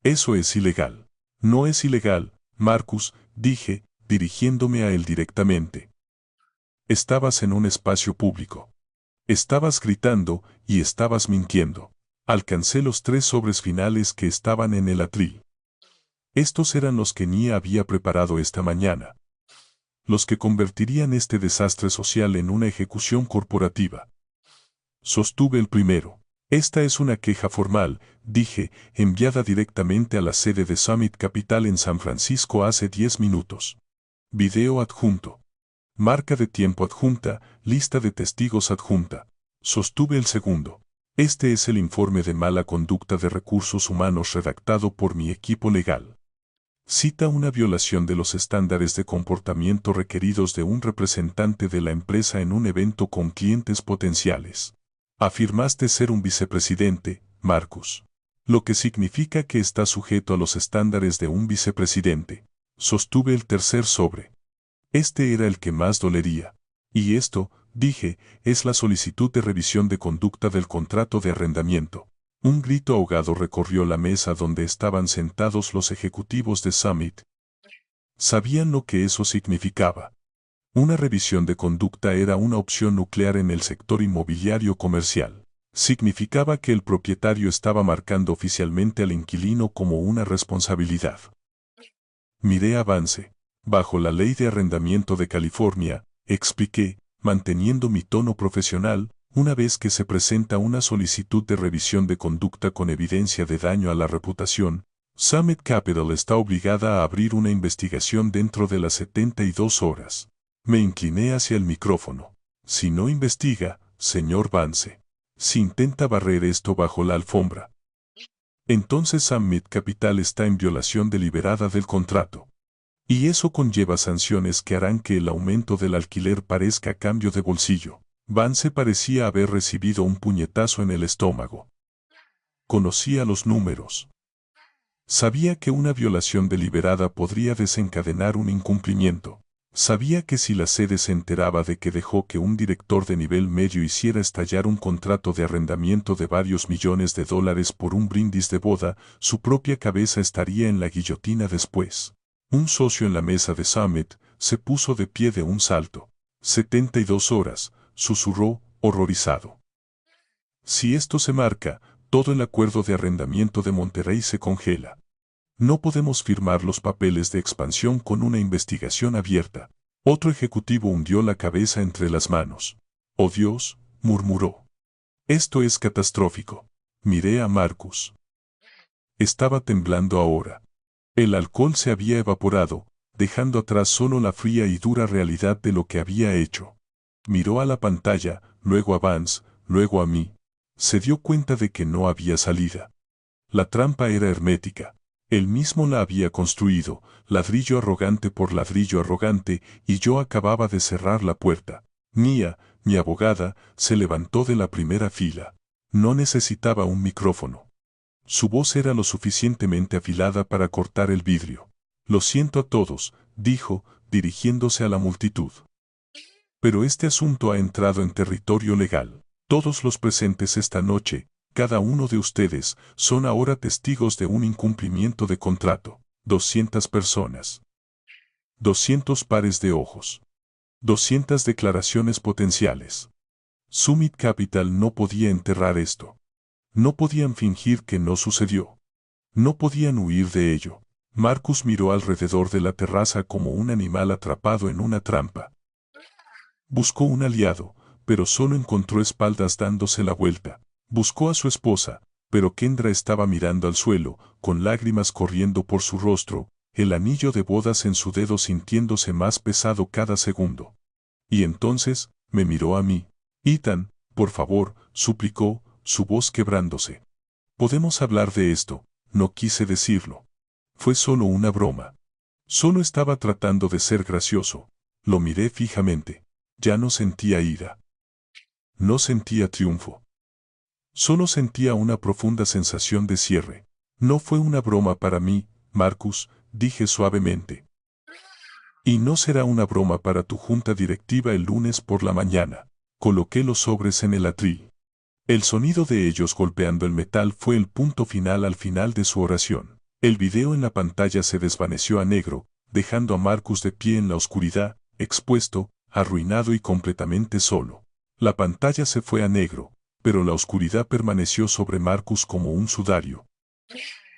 Eso es ilegal. No es ilegal, Marcus, dije, dirigiéndome a él directamente. Estabas en un espacio público. Estabas gritando y estabas mintiendo. Alcancé los 3 sobres finales que estaban en el atril. Estos eran los que Nia había preparado esta mañana. Los que convertirían este desastre social en una ejecución corporativa. Sostuve el primero. Esta es una queja formal, dije, enviada directamente a la sede de Summit Capital en San Francisco hace 10 minutos. Video adjunto. Marca de tiempo adjunta, lista de testigos adjunta. Sostuve el segundo. Este es el informe de mala conducta de recursos humanos redactado por mi equipo legal. Cita una violación de los estándares de comportamiento requeridos de un representante de la empresa en un evento con clientes potenciales. Afirmaste ser un vicepresidente, Marcus. Lo que significa que está sujeto a los estándares de un vicepresidente. Sostuve el tercer sobre. Este era el que más dolería. Y esto, dije, es la solicitud de revisión de conducta del contrato de arrendamiento. Un grito ahogado recorrió la mesa donde estaban sentados los ejecutivos de Summit. Sabían lo que eso significaba. Una revisión de conducta era una opción nuclear en el sector inmobiliario comercial. Significaba que el propietario estaba marcando oficialmente al inquilino como una responsabilidad. Miré a Vance. Bajo la ley de arrendamiento de California, expliqué, manteniendo mi tono profesional, una vez que se presenta una solicitud de revisión de conducta con evidencia de daño a la reputación, Summit Capital está obligada a abrir una investigación dentro de las 72 horas. Me incliné hacia el micrófono. Si no investiga, señor Vance. Si intenta barrer esto bajo la alfombra. Entonces Summit Capital está en violación deliberada del contrato. Y eso conlleva sanciones que harán que el aumento del alquiler parezca cambio de bolsillo. Vance parecía haber recibido un puñetazo en el estómago. Conocía los números. Sabía que una violación deliberada podría desencadenar un incumplimiento. Sabía que si la sede se enteraba de que dejó que un director de nivel medio hiciera estallar un contrato de arrendamiento de varios millones de dólares por un brindis de boda, su propia cabeza estaría en la guillotina después. Un socio en la mesa de Summit se puso de pie de un salto. 72 horas, susurró, horrorizado. Si esto se marca, todo el acuerdo de arrendamiento de Monterrey se congela. No podemos firmar los papeles de expansión con una investigación abierta. Otro ejecutivo hundió la cabeza entre las manos. «Oh Dios», murmuró. «Esto es catastrófico». Miré a Marcus. Estaba temblando ahora. El alcohol se había evaporado, dejando atrás solo la fría y dura realidad de lo que había hecho. Miró a la pantalla, luego a Vance, luego a mí. Se dio cuenta de que no había salida. La trampa era hermética. Él mismo la había construido, ladrillo arrogante por ladrillo arrogante, y yo acababa de cerrar la puerta. Mía, mi abogada, se levantó de la primera fila. No necesitaba un micrófono. Su voz era lo suficientemente afilada para cortar el vidrio. «Lo siento a todos», dijo, dirigiéndose a la multitud. «Pero este asunto ha entrado en territorio legal. Todos los presentes esta noche, cada uno de ustedes, son ahora testigos de un incumplimiento de contrato. 200 personas. 200 pares de ojos. 200 declaraciones potenciales. Summit Capital no podía enterrar esto. No podían fingir que no sucedió. No podían huir de ello». Marcus miró alrededor de la terraza como un animal atrapado en una trampa. Buscó un aliado, pero solo encontró espaldas dándose la vuelta. Buscó a su esposa, pero Kendra estaba mirando al suelo, con lágrimas corriendo por su rostro, el anillo de bodas en su dedo sintiéndose más pesado cada segundo. Y entonces, me miró a mí. «Ethan, por favor», suplicó, su voz quebrándose. «Podemos hablar de esto». No quise decirlo. Fue solo una broma. Solo estaba tratando de ser gracioso. Lo miré fijamente. Ya no sentía ira. No sentía triunfo. Solo sentía una profunda sensación de cierre. «No fue una broma para mí, Marcus», dije suavemente. «Y no será una broma para tu junta directiva el lunes por la mañana». Coloqué los sobres en el atril. El sonido de ellos golpeando el metal fue el punto final al final de su oración. El video en la pantalla se desvaneció a negro, dejando a Marcus de pie en la oscuridad, expuesto, arruinado y completamente solo. La pantalla se fue a negro, pero la oscuridad permaneció sobre Marcus como un sudario.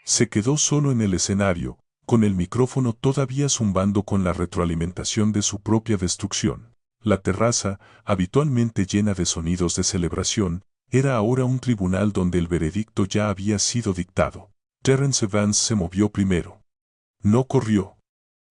Se quedó solo en el escenario, con el micrófono todavía zumbando con la retroalimentación de su propia destrucción. La terraza, habitualmente llena de sonidos de celebración, era ahora un tribunal donde el veredicto ya había sido dictado. Terrence Vance se movió primero. No corrió.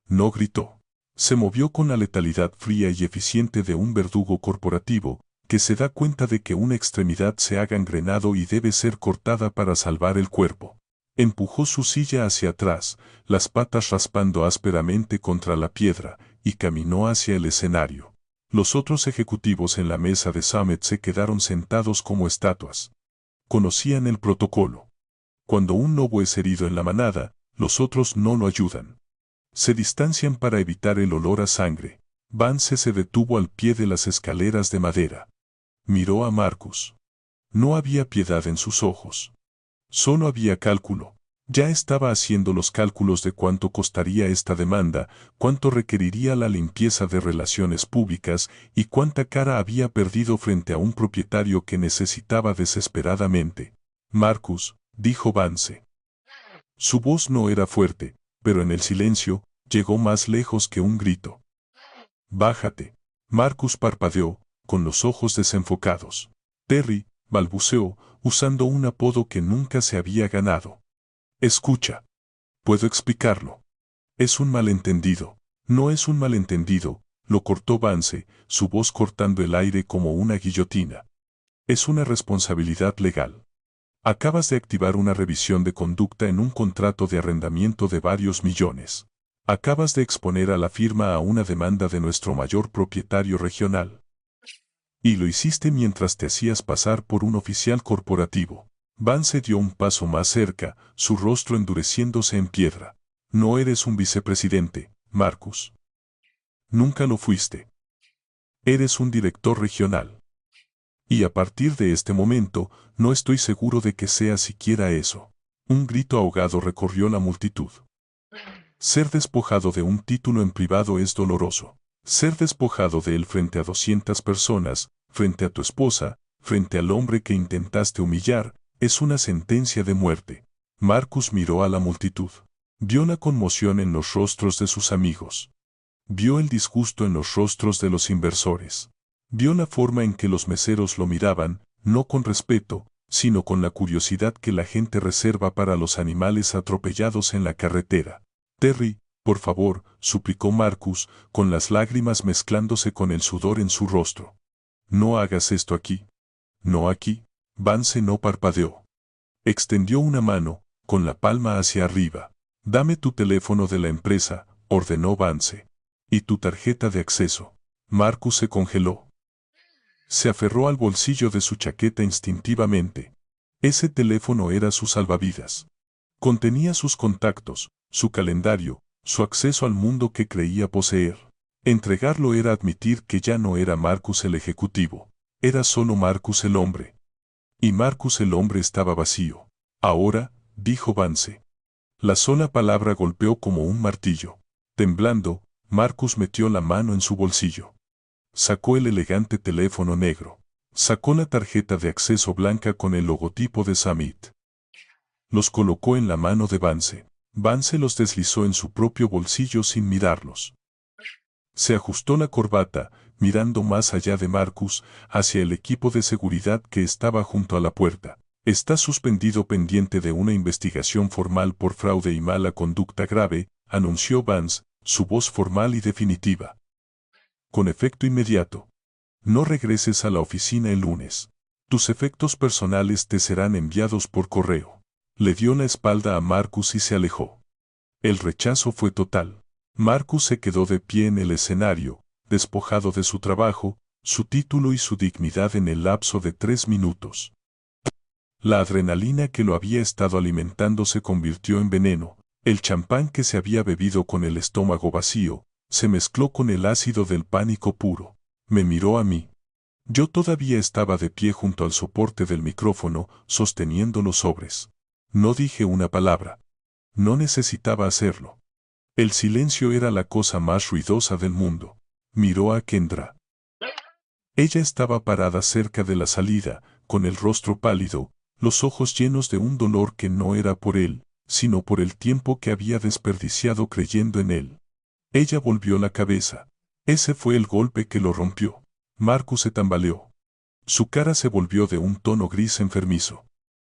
No gritó. Se movió con la letalidad fría y eficiente de un verdugo corporativo, que se da cuenta de que una extremidad se ha gangrenado y debe ser cortada para salvar el cuerpo. Empujó su silla hacia atrás, las patas raspando ásperamente contra la piedra, y caminó hacia el escenario. Los otros ejecutivos en la mesa de Summit se quedaron sentados como estatuas. Conocían el protocolo. Cuando un lobo es herido en la manada, los otros no lo ayudan. Se distancian para evitar el olor a sangre. Vance se detuvo al pie de las escaleras de madera. Miró a Marcus. No había piedad en sus ojos. Solo había cálculo. Ya estaba haciendo los cálculos de cuánto costaría esta demanda, cuánto requeriría la limpieza de relaciones públicas y cuánta cara había perdido frente a un propietario que necesitaba desesperadamente. «Marcus», dijo Vance. Su voz no era fuerte, pero en el silencio, llegó más lejos que un grito. «Bájate». Marcus parpadeó, con los ojos desenfocados. «Terry», balbuceó, usando un apodo que nunca se había ganado. «Escucha. Puedo explicarlo. Es un malentendido». «No es un malentendido», lo cortó Vance, su voz cortando el aire como una guillotina. «Es una responsabilidad legal. Acabas de activar una revisión de conducta en un contrato de arrendamiento de varios millones. Acabas de exponer a la firma a una demanda de nuestro mayor propietario regional. Y lo hiciste mientras te hacías pasar por un oficial corporativo». Vance dio un paso más cerca, su rostro endureciéndose en piedra. «No eres un vicepresidente, Marcus. Nunca lo fuiste. Eres un director regional. Y a partir de este momento, no estoy seguro de que sea siquiera eso». Un grito ahogado recorrió la multitud. Ser despojado de un título en privado es doloroso. Ser despojado de él frente a 200 personas, frente a tu esposa, frente al hombre que intentaste humillar, es una sentencia de muerte. Marcus miró a la multitud. Vio la conmoción en los rostros de sus amigos. Vio el disgusto en los rostros de los inversores. Vio la forma en que los meseros lo miraban, no con respeto, sino con la curiosidad que la gente reserva para los animales atropellados en la carretera. Terry, por favor, suplicó Marcus, con las lágrimas mezclándose con el sudor en su rostro. No hagas esto aquí. No aquí. Vance no parpadeó. Extendió una mano, con la palma hacia arriba. Dame tu teléfono de la empresa, ordenó Vance. Y tu tarjeta de acceso. Marcus se congeló. Se aferró al bolsillo de su chaqueta instintivamente. Ese teléfono era su salvavidas. Contenía sus contactos, su calendario, su acceso al mundo que creía poseer. Entregarlo era admitir que ya no era Marcus el ejecutivo, era solo Marcus el hombre. Y Marcus el hombre estaba vacío. Ahora, dijo Vance. La sola palabra golpeó como un martillo. Temblando, Marcus metió la mano en su bolsillo. Sacó el elegante teléfono negro. Sacó la tarjeta de acceso blanca con el logotipo de Summit. Los colocó en la mano de Vance. Vance los deslizó en su propio bolsillo sin mirarlos. Se ajustó la corbata, mirando más allá de Marcus, hacia el equipo de seguridad que estaba junto a la puerta. Está suspendido pendiente de una investigación formal por fraude y mala conducta grave, anunció Vance, su voz formal y definitiva. Con efecto inmediato. No regreses a la oficina el lunes. Tus efectos personales te serán enviados por correo. Le dio la espalda a Marcus y se alejó. El rechazo fue total. Marcus se quedó de pie en el escenario, despojado de su trabajo, su título y su dignidad en el lapso de 3 minutos. La adrenalina que lo había estado alimentando se convirtió en veneno. El champán que se había bebido con el estómago vacío, se mezcló con el ácido del pánico puro. Me miró a mí. Yo todavía estaba de pie junto al soporte del micrófono, sosteniendo los sobres. No dije una palabra. No necesitaba hacerlo. El silencio era la cosa más ruidosa del mundo. Miró a Kendra. Ella estaba parada cerca de la salida, con el rostro pálido, los ojos llenos de un dolor que no era por él, sino por el tiempo que había desperdiciado creyendo en él. Ella volvió la cabeza. Ese fue el golpe que lo rompió. Marcus se tambaleó. Su cara se volvió de un tono gris enfermizo.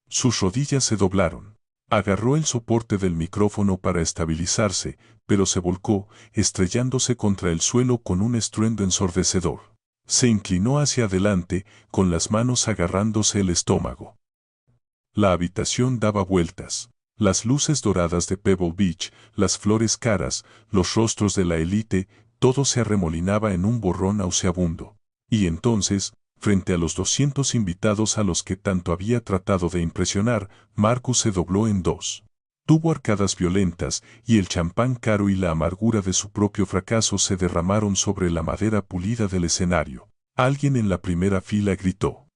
Sus rodillas se doblaron. Agarró el soporte del micrófono para estabilizarse, pero se volcó, estrellándose contra el suelo con un estruendo ensordecedor. Se inclinó hacia adelante, con las manos agarrándose el estómago. La habitación daba vueltas. Las luces doradas de Pebble Beach, las flores caras, los rostros de la élite, todo se arremolinaba en un borrón nauseabundo. Y entonces, frente a los 200 invitados a los que tanto había tratado de impresionar, Marcus se dobló en dos. Tuvo arcadas violentas, y el champán caro y la amargura de su propio fracaso se derramaron sobre la madera pulida del escenario. Alguien en la primera fila gritó.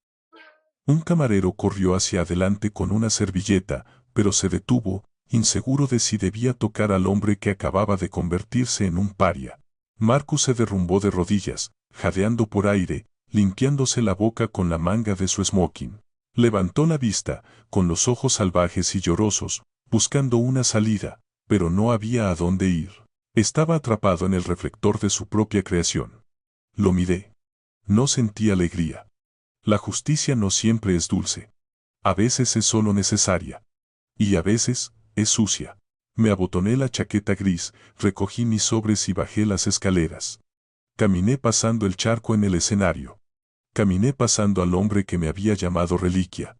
Un camarero corrió hacia adelante con una servilleta, pero se detuvo, inseguro de si debía tocar al hombre que acababa de convertirse en un paria. Marcus se derrumbó de rodillas, jadeando por aire, limpiándose la boca con la manga de su smoking. Levantó la vista, con los ojos salvajes y llorosos, buscando una salida, pero no había a dónde ir. Estaba atrapado en el reflector de su propia creación. Lo miré. No sentí alegría. La justicia no siempre es dulce. A veces es solo necesaria. Y a veces, es sucia. Me abotoné la chaqueta gris, recogí mis sobres y bajé las escaleras. Caminé pasando el charco en el escenario. Caminé pasando al hombre que me había llamado reliquia.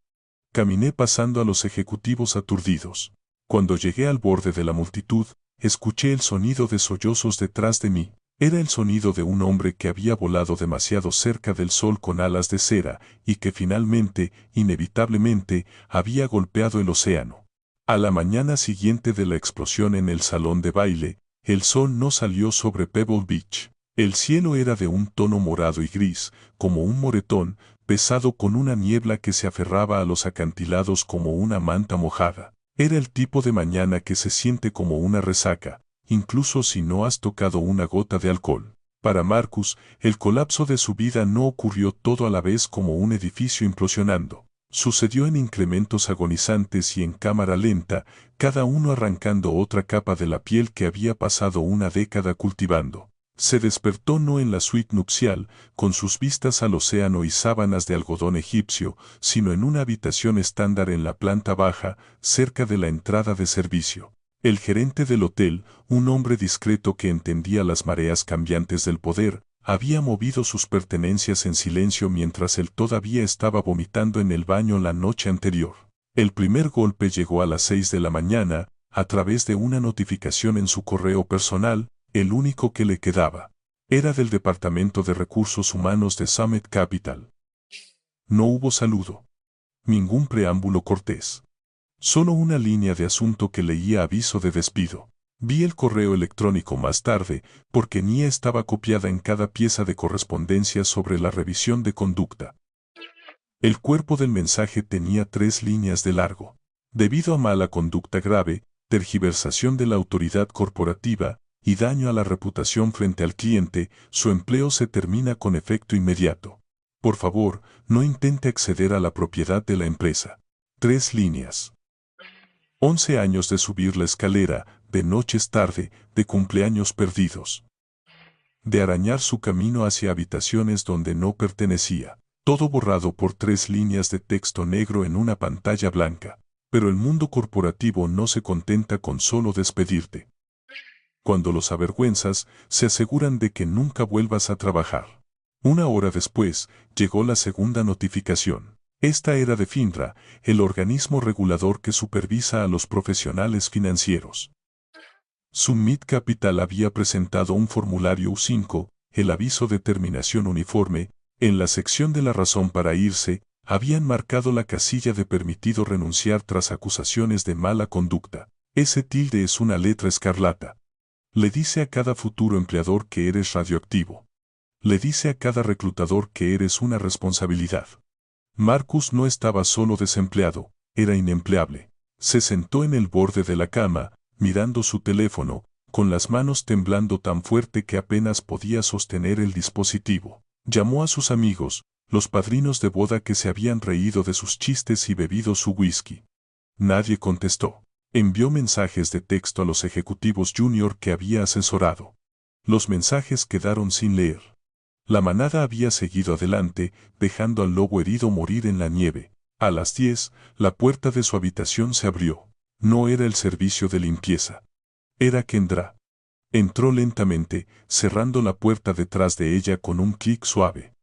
Caminé pasando a los ejecutivos aturdidos. Cuando llegué al borde de la multitud, escuché el sonido de sollozos detrás de mí. Era el sonido de un hombre que había volado demasiado cerca del sol con alas de cera y que finalmente, inevitablemente, había golpeado el océano. A la mañana siguiente de la explosión en el salón de baile, el sol no salió sobre Pebble Beach. El cielo era de un tono morado y gris, como un moretón, pesado con una niebla que se aferraba a los acantilados como una manta mojada. Era el tipo de mañana que se siente como una resaca, incluso si no has tocado una gota de alcohol. Para Marcus, el colapso de su vida no ocurrió todo a la vez como un edificio implosionando. Sucedió en incrementos agonizantes y en cámara lenta, cada uno arrancando otra capa de la piel que había pasado una década cultivando. Se despertó no en la suite nupcial, con sus vistas al océano y sábanas de algodón egipcio, sino en una habitación estándar en la planta baja, cerca de la entrada de servicio. El gerente del hotel, un hombre discreto que entendía las mareas cambiantes del poder, había movido sus pertenencias en silencio mientras él todavía estaba vomitando en el baño la noche anterior. El primer golpe llegó a las 6 de la mañana, a través de una notificación en su correo personal, el único que le quedaba. Era del Departamento de Recursos Humanos de Summit Capital. No hubo saludo. Ningún preámbulo cortés. Solo una línea de asunto que leía aviso de despido. Vi el correo electrónico más tarde, porque Nia estaba copiada en cada pieza de correspondencia sobre la revisión de conducta. El cuerpo del mensaje tenía 3 líneas de largo. Debido a mala conducta grave, tergiversación de la autoridad corporativa y daño a la reputación frente al cliente, su empleo se termina con efecto inmediato. Por favor, no intente acceder a la propiedad de la empresa. 3 líneas. 11 años de subir la escalera, de noches tarde, de cumpleaños perdidos. De arañar su camino hacia habitaciones donde no pertenecía. Todo borrado por 3 líneas de texto negro en una pantalla blanca. Pero el mundo corporativo no se contenta con solo despedirte. Cuando los avergüenzas, se aseguran de que nunca vuelvas a trabajar. 1 hora después, llegó la segunda notificación. Esta era de FINRA, el organismo regulador que supervisa a los profesionales financieros. Summit Capital había presentado un formulario U5, el aviso de terminación uniforme. En la sección de la razón para irse, habían marcado la casilla de permitido renunciar tras acusaciones de mala conducta. Ese tilde es una letra escarlata. Le dice a cada futuro empleador que eres radioactivo. Le dice a cada reclutador que eres una responsabilidad. Marcus no estaba solo desempleado, era inempleable. Se sentó en el borde de la cama, mirando su teléfono, con las manos temblando tan fuerte que apenas podía sostener el dispositivo. Llamó a sus amigos, los padrinos de boda que se habían reído de sus chistes y bebido su whisky. Nadie contestó. Envió mensajes de texto a los ejecutivos junior que había asesorado. Los mensajes quedaron sin leer. La manada había seguido adelante, dejando al lobo herido morir en la nieve. A las 10, la puerta de su habitación se abrió. No era el servicio de limpieza. Era Kendra. Entró lentamente, cerrando la puerta detrás de ella con un clic suave.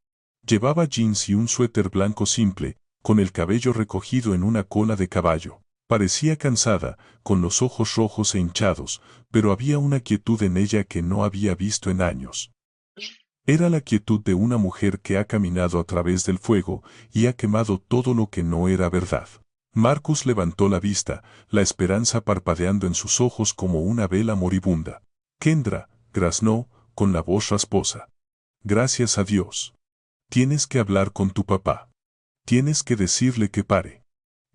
Llevaba jeans y un suéter blanco simple, con el cabello recogido en una cola de caballo. Parecía cansada, con los ojos rojos e hinchados, pero había una quietud en ella que no había visto en años. Era la quietud de una mujer que ha caminado a través del fuego y ha quemado todo lo que no era verdad. Marcus levantó la vista, la esperanza parpadeando en sus ojos como una vela moribunda. Kendra, graznó, con la voz rasposa. Gracias a Dios. Tienes que hablar con tu papá. Tienes que decirle que pare.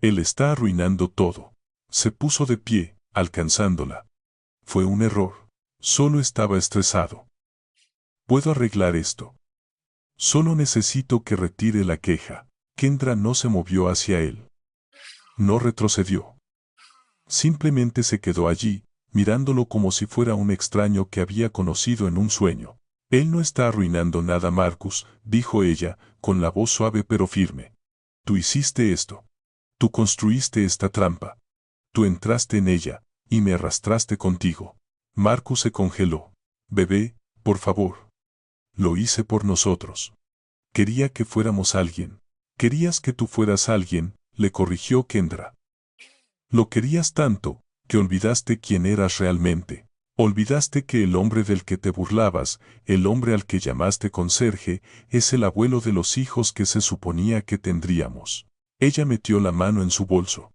Él está arruinando todo. Se puso de pie, alcanzándola. Fue un error. Solo estaba estresado. Puedo arreglar esto. Solo necesito que retire la queja. Kendra no se movió hacia él. No retrocedió. Simplemente se quedó allí, mirándolo como si fuera un extraño que había conocido en un sueño. Él no está arruinando nada, Marcus, dijo ella, con la voz suave pero firme. Tú hiciste esto. Tú construiste esta trampa. Tú entraste en ella, y me arrastraste contigo. Marcus se congeló. Bebé, por favor. Lo hice por nosotros. Quería que fuéramos alguien. Querías que tú fueras alguien, le corrigió Kendra. Lo querías tanto, que olvidaste quién eras realmente. Olvidaste que el hombre del que te burlabas, el hombre al que llamaste conserje, es el abuelo de los hijos que se suponía que tendríamos. Ella metió la mano en su bolso.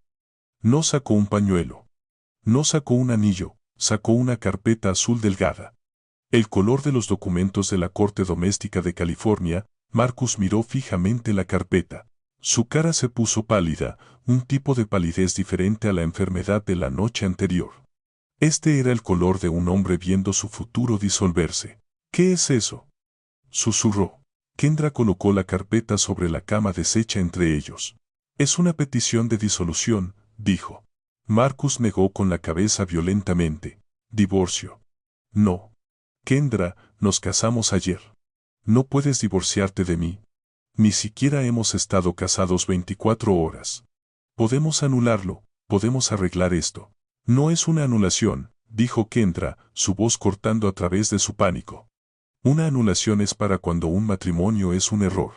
No sacó un pañuelo. No sacó un anillo, sacó una carpeta azul delgada. El color de los documentos de la Corte Doméstica de California. Marcus miró fijamente la carpeta. Su cara se puso pálida, un tipo de palidez diferente a la enfermedad de la noche anterior. Este era el color de un hombre viendo su futuro disolverse. ¿Qué es eso?, susurró. Kendra colocó la carpeta sobre la cama deshecha entre ellos. Es una petición de disolución, dijo. Marcus negó con la cabeza violentamente. Divorcio. No. Kendra, nos casamos ayer. No puedes divorciarte de mí. Ni siquiera hemos estado casados 24 horas. Podemos anularlo, podemos arreglar esto. No es una anulación, dijo Kendra, su voz cortando a través de su pánico. Una anulación es para cuando un matrimonio es un error.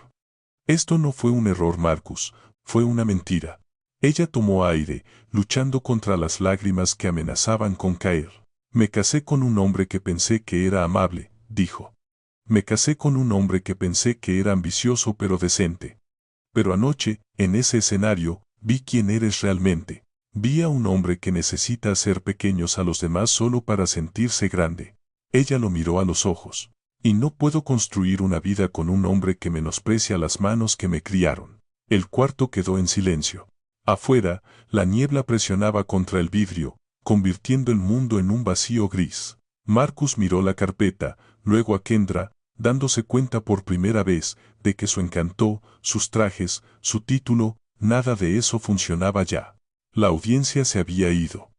Esto no fue un error, Marcus, fue una mentira. Ella tomó aire, luchando contra las lágrimas que amenazaban con caer. Me casé con un hombre que pensé que era amable, dijo. Me casé con un hombre que pensé que era ambicioso pero decente. Pero anoche, en ese escenario, vi quién eres realmente. Vi a un hombre que necesita hacer pequeños a los demás solo para sentirse grande. Ella lo miró a los ojos. Y no puedo construir una vida con un hombre que menosprecia las manos que me criaron. El cuarto quedó en silencio. Afuera, la niebla presionaba contra el vidrio, convirtiendo el mundo en un vacío gris. Marcus miró la carpeta, luego a Kendra, dándose cuenta por primera vez de que su encanto, sus trajes, su título, nada de eso funcionaba ya. La audiencia se había ido.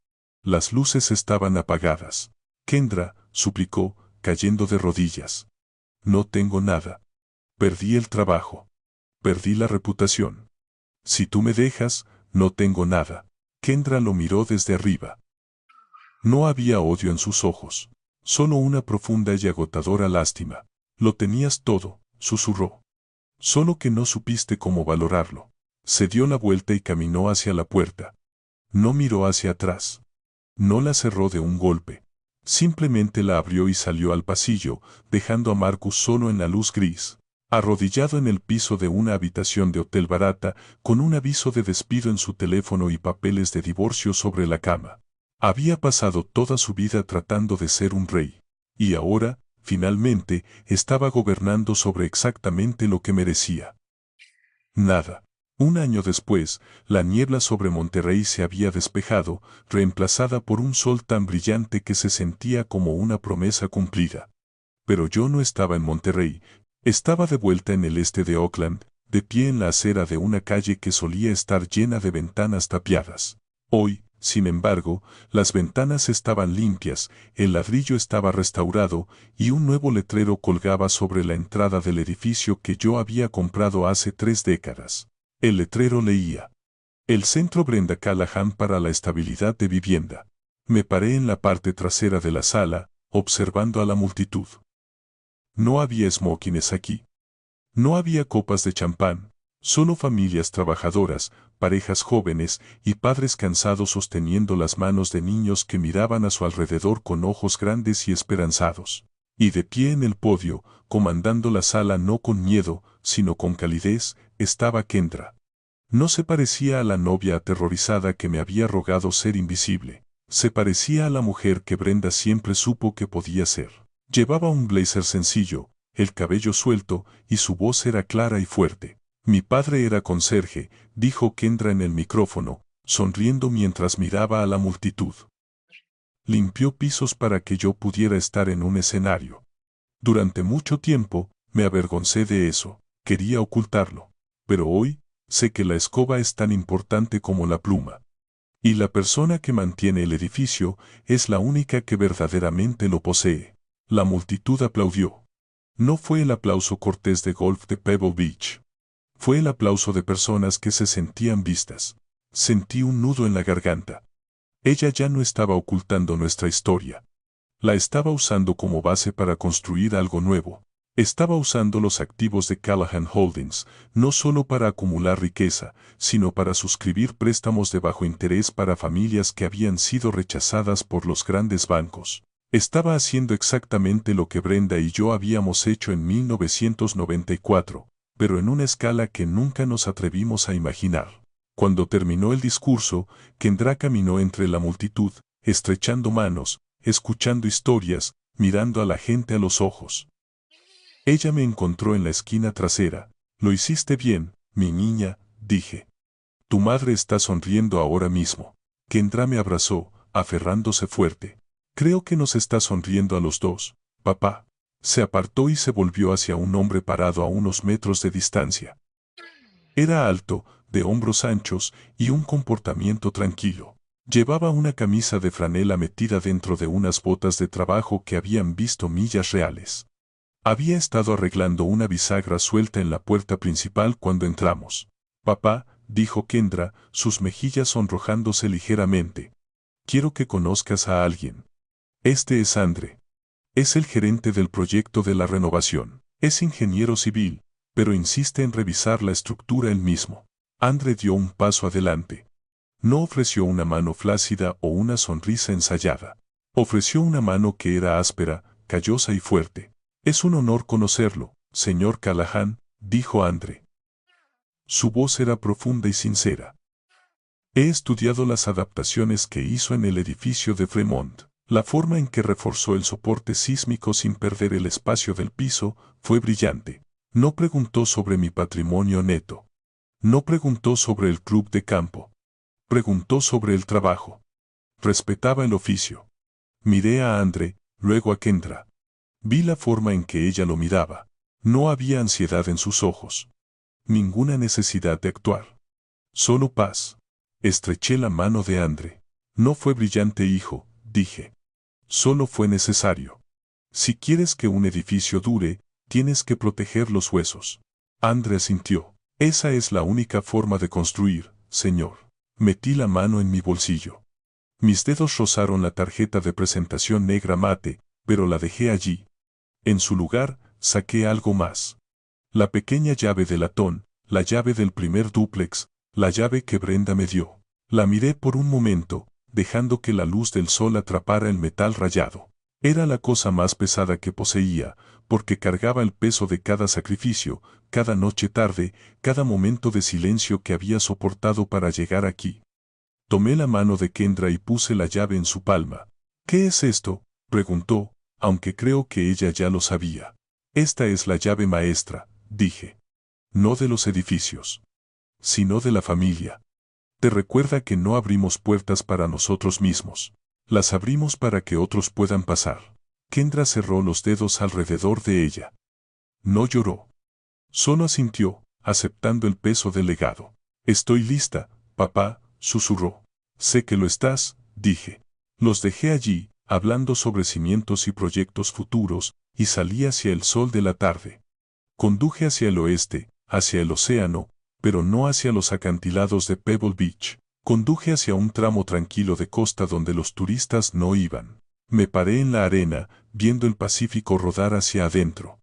Las luces estaban apagadas. Kendra, suplicó, cayendo de rodillas. No tengo nada. Perdí el trabajo. Perdí la reputación. Si tú me dejas, no tengo nada. Kendra lo miró desde arriba. No había odio en sus ojos, solo una profunda y agotadora lástima. Lo tenías todo, susurró. Solo que no supiste cómo valorarlo. Se dio la vuelta y caminó hacia la puerta. No miró hacia atrás. No la cerró de un golpe. Simplemente la abrió y salió al pasillo, dejando a Marcus solo en la luz gris, arrodillado en el piso de una habitación de hotel barata, con un aviso de despido en su teléfono y papeles de divorcio sobre la cama. Había pasado toda su vida tratando de ser un rey. Y ahora, finalmente, estaba gobernando sobre exactamente lo que merecía. Nada. Un año después, la niebla sobre Monterrey se había despejado, reemplazada por un sol tan brillante que se sentía como una promesa cumplida. Pero yo no estaba en Monterrey, estaba de vuelta en el este de Oakland, de pie en la acera de una calle que solía estar llena de ventanas tapiadas. Hoy, sin embargo, las ventanas estaban limpias, el ladrillo estaba restaurado y un nuevo letrero colgaba sobre la entrada del edificio que yo había comprado hace 3 décadas. El letrero leía: el Centro Brenda Callahan para la Estabilidad de Vivienda. Me paré en la parte trasera de la sala, observando a la multitud. No había smokings aquí. No había copas de champán, solo familias trabajadoras, parejas jóvenes y padres cansados sosteniendo las manos de niños que miraban a su alrededor con ojos grandes y esperanzados. Y de pie en el podio, comandando la sala no con miedo, sino con calidez, estaba Kendra. No se parecía a la novia aterrorizada que me había rogado ser invisible. Se parecía a la mujer que Brenda siempre supo que podía ser. Llevaba un blazer sencillo, el cabello suelto, y su voz era clara y fuerte. Mi padre era conserje, dijo Kendra en el micrófono, sonriendo mientras miraba a la multitud. Limpió pisos para que yo pudiera estar en un escenario. Durante mucho tiempo, me avergoncé de eso, quería ocultarlo. Pero hoy, sé que la escoba es tan importante como la pluma. Y la persona que mantiene el edificio es la única que verdaderamente lo posee. La multitud aplaudió. No fue el aplauso cortés de golf de Pebble Beach. Fue el aplauso de personas que se sentían vistas. Sentí un nudo en la garganta. Ella ya no estaba ocultando nuestra historia. La estaba usando como base para construir algo nuevo. Estaba usando los activos de Callahan Holdings, no solo para acumular riqueza, sino para suscribir préstamos de bajo interés para familias que habían sido rechazadas por los grandes bancos. Estaba haciendo exactamente lo que Brenda y yo habíamos hecho en 1994, pero en una escala que nunca nos atrevimos a imaginar. Cuando terminó el discurso, Kendra caminó entre la multitud, estrechando manos, escuchando historias, mirando a la gente a los ojos. Ella me encontró en la esquina trasera. Lo hiciste bien, mi niña, dije. Tu madre está sonriendo ahora mismo. Kendra me abrazó, aferrándose fuerte. Creo que nos está sonriendo a los dos, papá. Se apartó y se volvió hacia un hombre parado a unos metros de distancia. Era alto, de hombros anchos y un comportamiento tranquilo. Llevaba una camisa de franela metida dentro de unas botas de trabajo que habían visto millas reales. Había estado arreglando una bisagra suelta en la puerta principal cuando entramos. «Papá», dijo Kendra, sus mejillas sonrojándose ligeramente. «Quiero que conozcas a alguien. Este es Andre. Es el gerente del proyecto de la renovación. Es ingeniero civil, pero insiste en revisar la estructura él mismo». Andre dio un paso adelante. No ofreció una mano flácida o una sonrisa ensayada. Ofreció una mano que era áspera, callosa y fuerte. «Es un honor conocerlo, señor Callahan», dijo Andre. Su voz era profunda y sincera. «He estudiado las adaptaciones que hizo en el edificio de Fremont. La forma en que reforzó el soporte sísmico sin perder el espacio del piso fue brillante. No preguntó sobre mi patrimonio neto. No preguntó sobre el club de campo. Preguntó sobre el trabajo. Respetaba el oficio». Miré a Andre, luego a Kendra. Vi la forma en que ella lo miraba. No había ansiedad en sus ojos. Ninguna necesidad de actuar. Solo paz. Estreché la mano de Andre. «No fue brillante, hijo», dije. «Solo fue necesario. Si quieres que un edificio dure, tienes que proteger los huesos». Andre asintió. «Esa es la única forma de construir, señor». Metí la mano en mi bolsillo. Mis dedos rozaron la tarjeta de presentación negra mate, pero la dejé allí. En su lugar, saqué algo más. La pequeña llave de latón, la llave del primer dúplex, la llave que Brenda me dio. La miré por un momento, dejando que la luz del sol atrapara el metal rayado. Era la cosa más pesada que poseía, porque cargaba el peso de cada sacrificio, cada noche tarde, cada momento de silencio que había soportado para llegar aquí. Tomé la mano de Kendra y puse la llave en su palma. «¿Qué es esto?», preguntó, aunque creo que ella ya lo sabía. «Esta es la llave maestra», dije. «No de los edificios, sino de la familia. Te recuerda que no abrimos puertas para nosotros mismos. Las abrimos para que otros puedan pasar». Kendra cerró los dedos alrededor de ella. No lloró. Solo asintió, aceptando el peso del legado. «Estoy lista, papá», susurró. «Sé que lo estás», dije. Los dejé allí, hablando sobre cimientos y proyectos futuros, y salí hacia el sol de la tarde. Conduje hacia el oeste, hacia el océano, pero no hacia los acantilados de Pebble Beach. Conduje hacia un tramo tranquilo de costa donde los turistas no iban. Me paré en la arena, viendo el Pacífico rodar hacia adentro.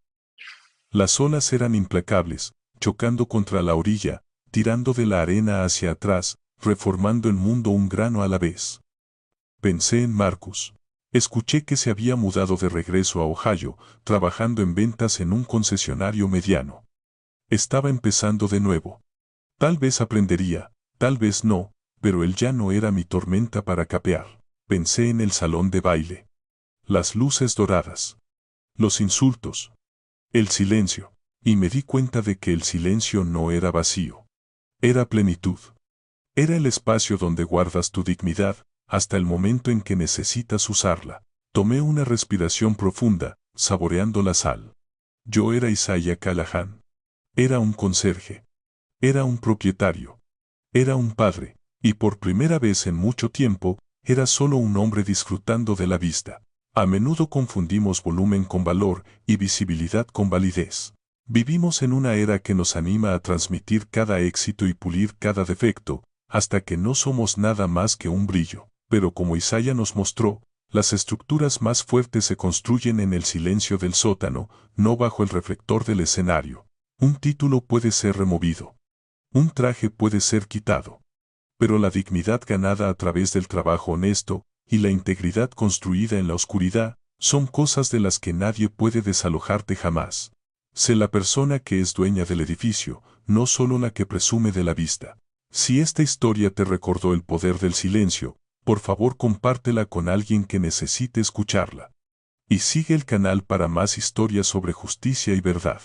Las olas eran implacables, chocando contra la orilla, tirando de la arena hacia atrás, reformando el mundo un grano a la vez. Pensé en Marcus. Escuché que se había mudado de regreso a Ohio, trabajando en ventas en un concesionario mediano. Estaba empezando de nuevo. Tal vez aprendería, tal vez no, pero él ya no era mi tormenta para capear. Pensé en el salón de baile. Las luces doradas. Los insultos. El silencio. Y me di cuenta de que el silencio no era vacío. Era plenitud. Era el espacio donde guardas tu dignidad, hasta el momento en que necesitas usarla. Tomé una respiración profunda, saboreando la sal. Yo era Isaiah Callahan. Era un conserje. Era un propietario. Era un padre, y por primera vez en mucho tiempo, era solo un hombre disfrutando de la vista. A menudo confundimos volumen con valor y visibilidad con validez. Vivimos en una era que nos anima a transmitir cada éxito y pulir cada defecto, hasta que no somos nada más que un brillo. Pero como Isaiah nos mostró, las estructuras más fuertes se construyen en el silencio del sótano, no bajo el reflector del escenario. Un título puede ser removido. Un traje puede ser quitado. Pero la dignidad ganada a través del trabajo honesto y la integridad construida en la oscuridad son cosas de las que nadie puede desalojarte jamás. Sé la persona que es dueña del edificio, no solo la que presume de la vista. Si esta historia te recordó el poder del silencio, por favor compártela con alguien que necesite escucharla. Y sigue el canal para más historias sobre justicia y verdad.